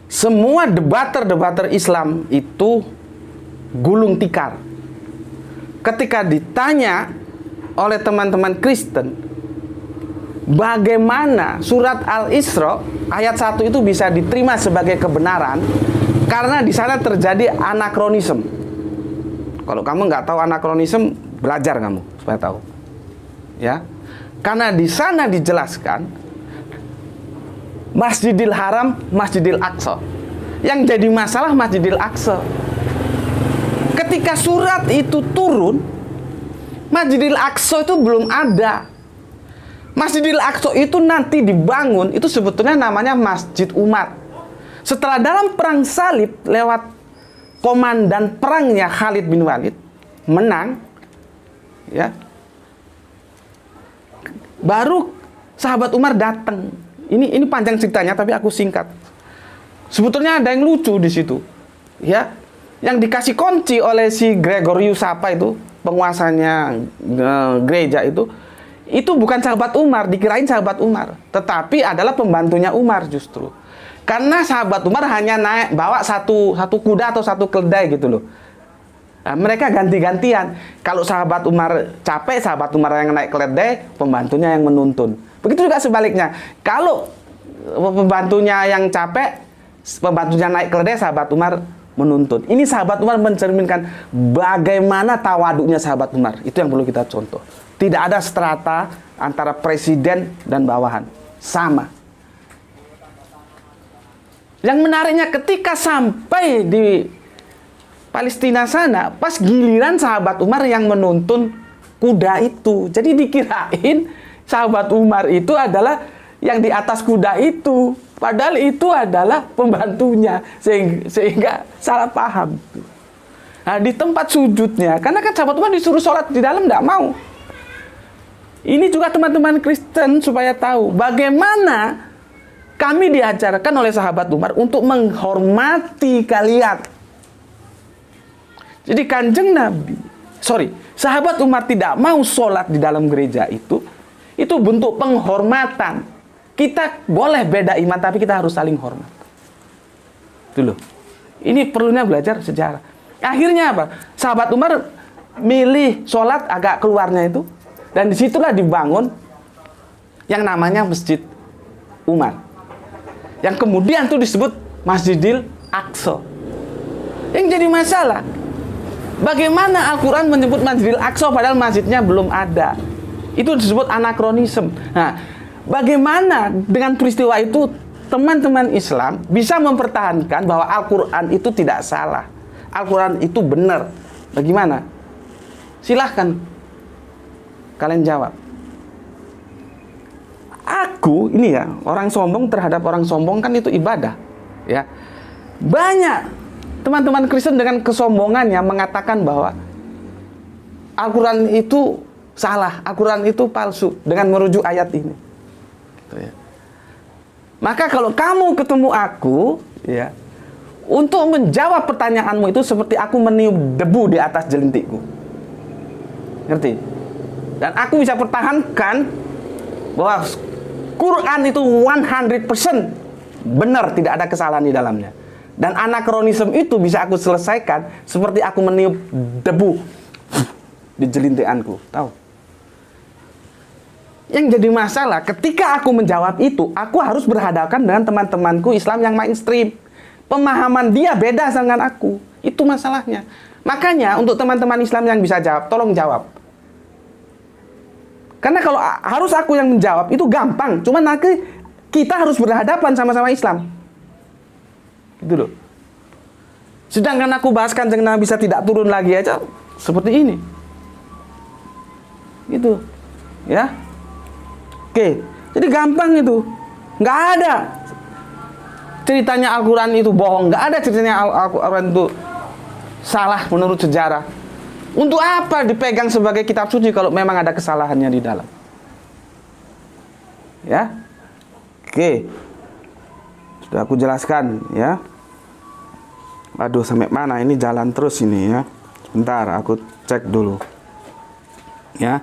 semua debater Islam itu gulung tikar. Ketika ditanya oleh teman-teman Kristen, bagaimana surat Al-Isra ayat 1 itu bisa diterima sebagai kebenaran, karena di sana terjadi anakronisme. Kalau kamu nggak tahu anakronisme, belajar kamu supaya tahu. Ya, karena di sana dijelaskan Masjidil Haram, Masjidil Aqsa. Yang jadi masalah Masjidil Aqsa. Ketika surat itu turun, Masjidil Aqsa itu belum ada. Masjidil Aqsa itu nanti dibangun, itu sebetulnya namanya Masjid Umar. Setelah dalam perang salib lewat komandan perangnya Khalid bin Walid menang, ya, baru sahabat Umar datang. Ini panjang ceritanya, tapi aku singkat. Sebetulnya ada yang lucu di situ, ya, yang dikasih kunci oleh si Gregorius apa itu, penguasanya gereja itu bukan sahabat Umar, dikirain sahabat Umar, tetapi adalah pembantunya Umar justru. Karena sahabat Umar hanya bawa satu kuda atau satu keledai gitu loh. Nah, mereka ganti-gantian. Kalau sahabat Umar capek, sahabat Umar yang naik keledai, pembantunya yang menuntun. Begitu juga sebaliknya. Kalau pembantunya yang capek, pembantunya naik keledai, sahabat Umar menuntun. Ini sahabat Umar mencerminkan bagaimana tawaduknya sahabat Umar. Itu yang perlu kita contoh. Tidak ada strata antara presiden dan bawahan. Sama. Yang menariknya ketika sampai di Palestina sana, pas giliran sahabat Umar yang menuntun kuda itu. Jadi dikirain sahabat Umar itu adalah yang di atas kuda itu. Padahal itu adalah pembantunya. Sehingga salah paham. Nah, di tempat sujudnya, karena kan sahabat Umar disuruh sholat di dalam, tidak mau. Ini juga teman-teman Kristen supaya tahu bagaimana kami diajarkan oleh sahabat Umar untuk menghormati kalian. Jadi sahabat Umar tidak mau sholat di dalam gereja itu bentuk penghormatan. Kita boleh beda iman, tapi kita harus saling hormat. Itu loh. Ini perlunya belajar sejarah. Akhirnya apa? Sahabat Umar milih sholat agak keluarnya itu, dan disitulah dibangun yang namanya Masjid Umar, yang kemudian itu disebut Masjidil Aqsa. Yang jadi masalah, bagaimana Al-Quran menyebut Masjidil Aqsa padahal masjidnya belum ada? Itu disebut anakronisme. Nah, bagaimana dengan peristiwa itu teman-teman Islam bisa mempertahankan bahwa Al-Quran itu tidak salah, Al-Quran itu benar? Bagaimana? Silahkan kalian jawab. Aku ini ya, orang sombong terhadap orang sombong kan itu ibadah, ya. Banyak teman-teman Kristen dengan kesombongannya mengatakan bahwa Al-Quran itu salah, Al-Quran itu palsu dengan merujuk ayat ini. Gitu ya. Maka kalau kamu ketemu aku, ya, untuk menjawab pertanyaanmu itu seperti aku meniup debu di atas jelintikku. Ngerti? Dan aku bisa pertahankan bahwa Quran itu 100% benar, tidak ada kesalahan di dalamnya. Dan anakronisme itu bisa aku selesaikan seperti aku meniup debu di jelintikanku. Tahu? Yang jadi masalah ketika aku menjawab itu, aku harus berhadapan dengan teman-temanku Islam yang mainstream. Pemahaman dia beda dengan aku. Itu masalahnya. Makanya untuk teman-teman Islam yang bisa jawab, tolong jawab. Karena kalau harus aku yang menjawab itu gampang. Cuma nanti kita harus berhadapan sama-sama Islam. Gitu loh. Sedangkan aku bahas Kanjeng Nabi bisa tidak turun lagi aja seperti ini. Gitu. Ya. Oke. Jadi gampang itu. Nggak ada ceritanya Al-Quran itu bohong. Nggak ada ceritanya Al-Quran itu salah menurut sejarah. Untuk apa dipegang sebagai kitab suci kalau memang ada kesalahannya di dalam? Ya. Oke. Sudah aku jelaskan, ya. Aduh, sampai mana ini jalan terus ini, ya. Sebentar, aku cek dulu. Ya.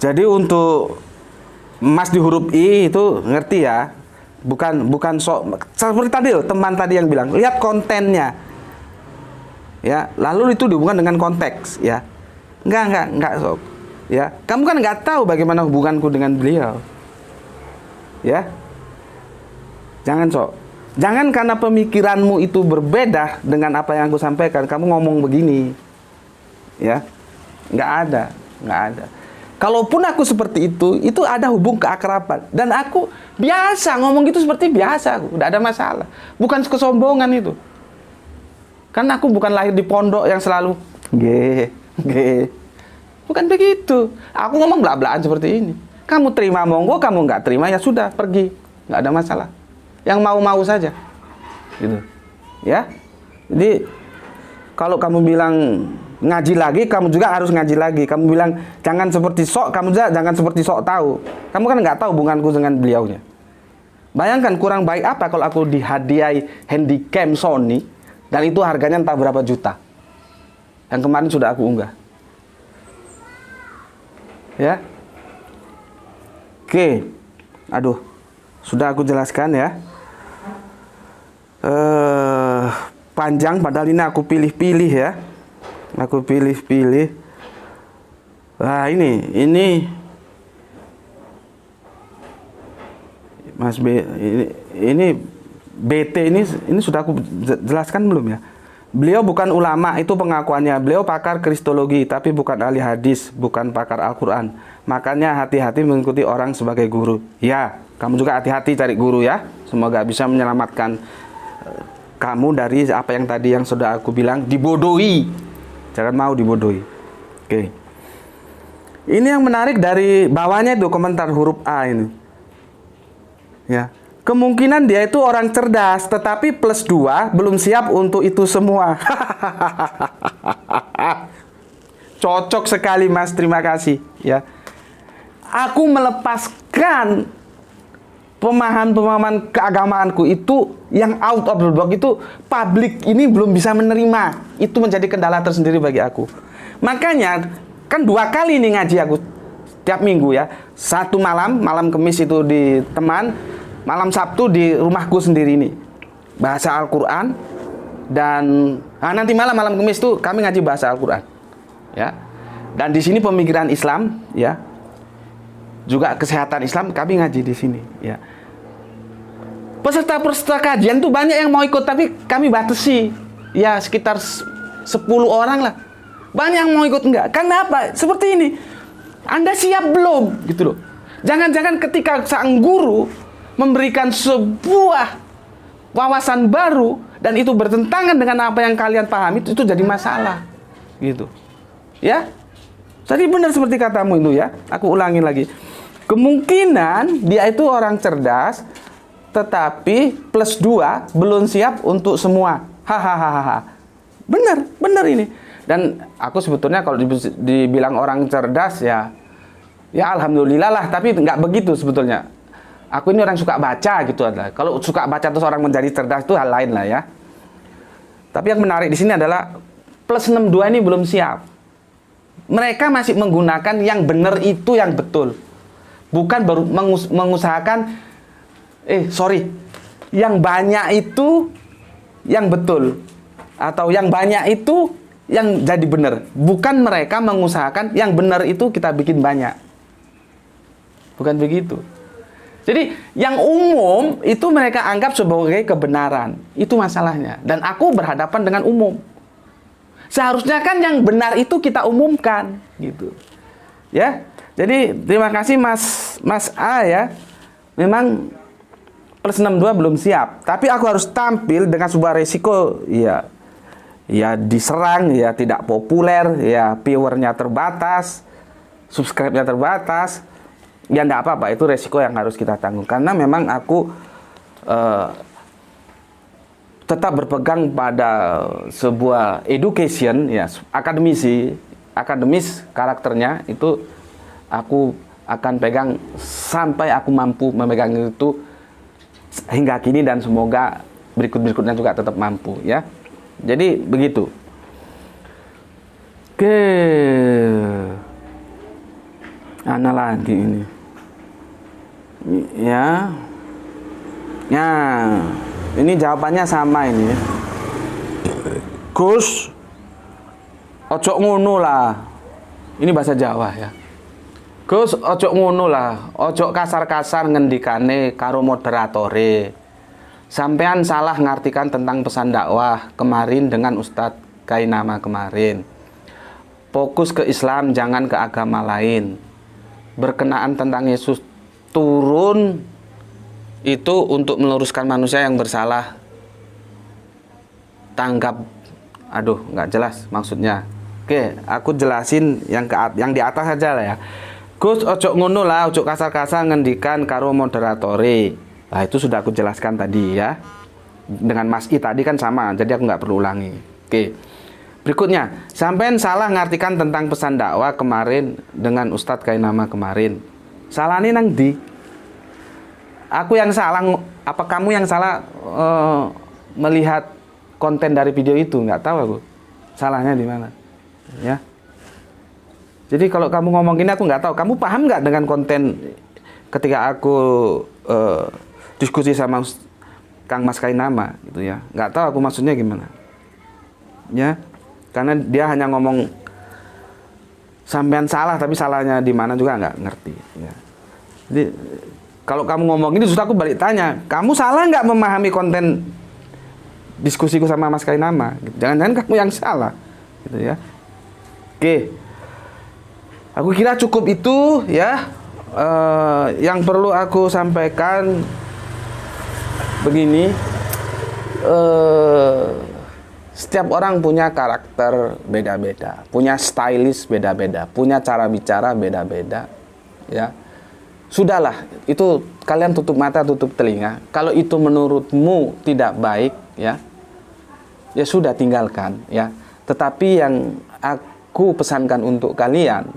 Jadi untuk emas di huruf I itu ngerti ya? Bukan seperti tadi loh, teman tadi yang bilang, lihat kontennya. Ya, lalu itu dihubungkan dengan konteks, ya. Enggak, sob. Ya, kamu kan enggak tahu bagaimana hubunganku dengan beliau. Ya. Jangan, sob. Jangan karena pemikiranmu itu berbeda dengan apa yang aku sampaikan, kamu ngomong begini. Ya. Enggak ada. Kalaupun aku seperti itu ada hubung keakraban. Dan aku biasa ngomong gitu seperti biasa, aku enggak ada masalah. Bukan kesombongan itu. Karena aku bukan lahir di pondok yang selalu bukan begitu. Aku ngomong belak-belakan seperti ini. Kamu terima monggo, kamu nggak terima ya sudah, pergi. Nggak ada masalah. Yang mau-mau saja. Gitu. Ya. Jadi kalau kamu bilang ngaji lagi, kamu juga harus ngaji lagi. Kamu bilang jangan seperti sok, kamu juga jangan seperti sok tahu. Kamu kan nggak tahu hubunganku dengan beliaunya. Bayangkan kurang baik apa kalau aku dihadiahi handycam Sony dan itu harganya entah berapa juta. Yang kemarin sudah aku unggah. Ya. Oke. Aduh. Sudah aku jelaskan ya. Panjang padahal ini aku pilih-pilih ya. Aku pilih-pilih. Nah, ini Mas B, ini BT ini sudah aku jelaskan belum ya? Beliau bukan ulama, itu pengakuannya. Beliau pakar kristologi, tapi bukan ahli hadis, bukan pakar Al-Quran. Makanya hati-hati mengikuti orang sebagai guru. Ya, kamu juga hati-hati cari guru ya. Semoga bisa menyelamatkan kamu dari apa yang tadi yang sudah aku bilang, dibodohi. Jangan mau dibodohi. Oke. Ini yang menarik dari bawahnya itu komentar huruf A ini. Ya. kemungkinan dia itu orang cerdas, tetapi plus 2 belum siap untuk itu semua. Cocok sekali Mas, terima kasih ya. Aku melepaskan pemahaman keagamaanku itu yang out of the box, itu publik ini belum bisa menerima. Itu menjadi kendala tersendiri bagi aku. Makanya kan 2 kali nih ngaji aku tiap minggu ya. Satu malam Kamis itu di teman, malam Sabtu di rumahku sendiri ini. Bahasa Al-Qur'an, dan nanti malam Kamis itu kami ngaji bahasa Al-Qur'an. Ya. Dan di sini pemikiran Islam ya. Juga kesehatan Islam kami ngaji di sini ya. Peserta kajian tuh banyak yang mau ikut, tapi kami batasi. Ya sekitar 10 orang lah. Banyak yang mau ikut enggak. Kenapa? Seperti ini. Anda siap belum? Gitu loh. Jangan-jangan ketika sang guru memberikan sebuah wawasan baru dan itu bertentangan dengan apa yang kalian pahami, itu jadi masalah. Gitu. Ya? Jadi benar seperti katamu itu ya. Aku ulangi lagi. Kemungkinan dia itu orang cerdas, tetapi plus 2 belum siap untuk semua. Hahaha. Benar ini. Dan aku sebetulnya kalau dibilang orang cerdas ya alhamdulillah lah, tapi nggak begitu sebetulnya. Aku ini orang suka baca gitu adalah. Kalau suka baca terus orang menjadi cerdas itu hal lain lah ya. Tapi yang menarik di sini adalah plus 62 ini belum siap. Mereka masih menggunakan yang benar itu yang betul. Bukan baru mengusahakan yang banyak itu yang betul, atau yang banyak itu yang jadi benar. Bukan mereka mengusahakan yang benar itu kita bikin banyak. Bukan begitu. Jadi yang umum itu mereka anggap sebagai kebenaran. Itu masalahnya. Dan aku berhadapan dengan umum. Seharusnya kan yang benar itu kita umumkan gitu. Ya. Jadi terima kasih Mas A ya. Memang plus 62 belum siap, tapi aku harus tampil dengan sebuah resiko ya diserang, ya tidak populer, ya viewernya terbatas, subscribe-nya terbatas. Ya enggak apa-apa, itu resiko yang harus kita tanggung. Karena memang aku tetap berpegang pada sebuah education ya, akademis karakternya itu aku akan pegang sampai aku mampu memegang itu hingga kini, dan semoga berikut-berikutnya juga tetap mampu ya. Jadi begitu. Oke. Mana lagi ini? Ya. Ya. Ini jawabannya sama ini ya. Gus, ojo ngono lah. Ini bahasa Jawa ya. Gus, ojo ngono lah, ojo kasar-kasar ngendikane karo moderatore. Sampean salah ngartikan tentang pesan dakwah kemarin dengan Ustadz Kainama kemarin. Fokus ke Islam, jangan ke agama lain. Berkenaan tentang Yesus turun itu untuk meluruskan manusia yang bersalah. Tanggap, nggak jelas maksudnya. Oke, aku jelasin yang di atas aja lah ya. Gus, ojo ngono lah, ojo kasar-kasar ngendikan karo moderatore. Nah, itu sudah aku jelaskan tadi ya. Dengan Mas I tadi kan sama, jadi aku nggak perlu ulangi. Oke. Berikutnya, sampean salah ngartikan tentang pesan dakwah kemarin dengan Ustadz Kainama kemarin. Salahnya nang di? Aku yang salah, apa kamu yang salah melihat konten dari video itu? Nggak tahu aku. Salahnya di mana? Ya. Jadi kalau kamu ngomong gini aku nggak tahu, kamu paham nggak dengan konten ketika aku diskusi sama Kang Mas Kainama gitu ya? Nggak tahu aku maksudnya gimana. Ya, karena dia hanya ngomong sampean salah, tapi salahnya di mana juga nggak ngerti. Ya. Jadi kalau kamu ngomong ini, justru aku balik tanya, kamu salah nggak memahami konten diskusiku sama Mas Kainama? Jangan-jangan kamu yang salah, gitu ya. Oke. Aku kira cukup itu ya. Yang perlu aku sampaikan begini, setiap orang punya karakter beda-beda, punya stylist beda-beda, punya cara bicara beda-beda ya. Sudahlah, itu kalian tutup mata, tutup telinga. Kalau itu menurutmu tidak baik, ya sudah tinggalkan, ya. Tetapi yang aku pesankan untuk kalian,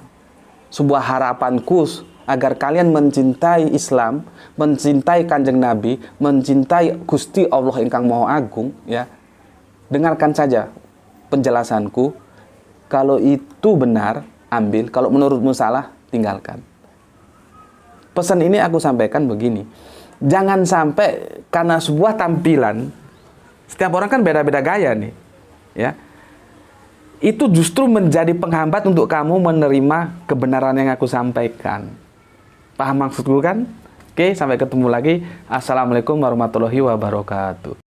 sebuah harapanku agar kalian mencintai Islam, mencintai Kanjeng Nabi, mencintai Gusti Allah ingkang Maha Agung, ya. Dengarkan saja penjelasanku. Kalau itu benar, ambil. Kalau menurutmu salah, tinggalkan. Pesan ini aku sampaikan begini. Jangan sampai karena sebuah tampilan, setiap orang kan beda-beda gaya nih, ya. Itu justru menjadi penghambat untuk kamu menerima kebenaran yang aku sampaikan. Paham maksudku kan? Oke, sampai ketemu lagi. Assalamualaikum warahmatullahi wabarakatuh.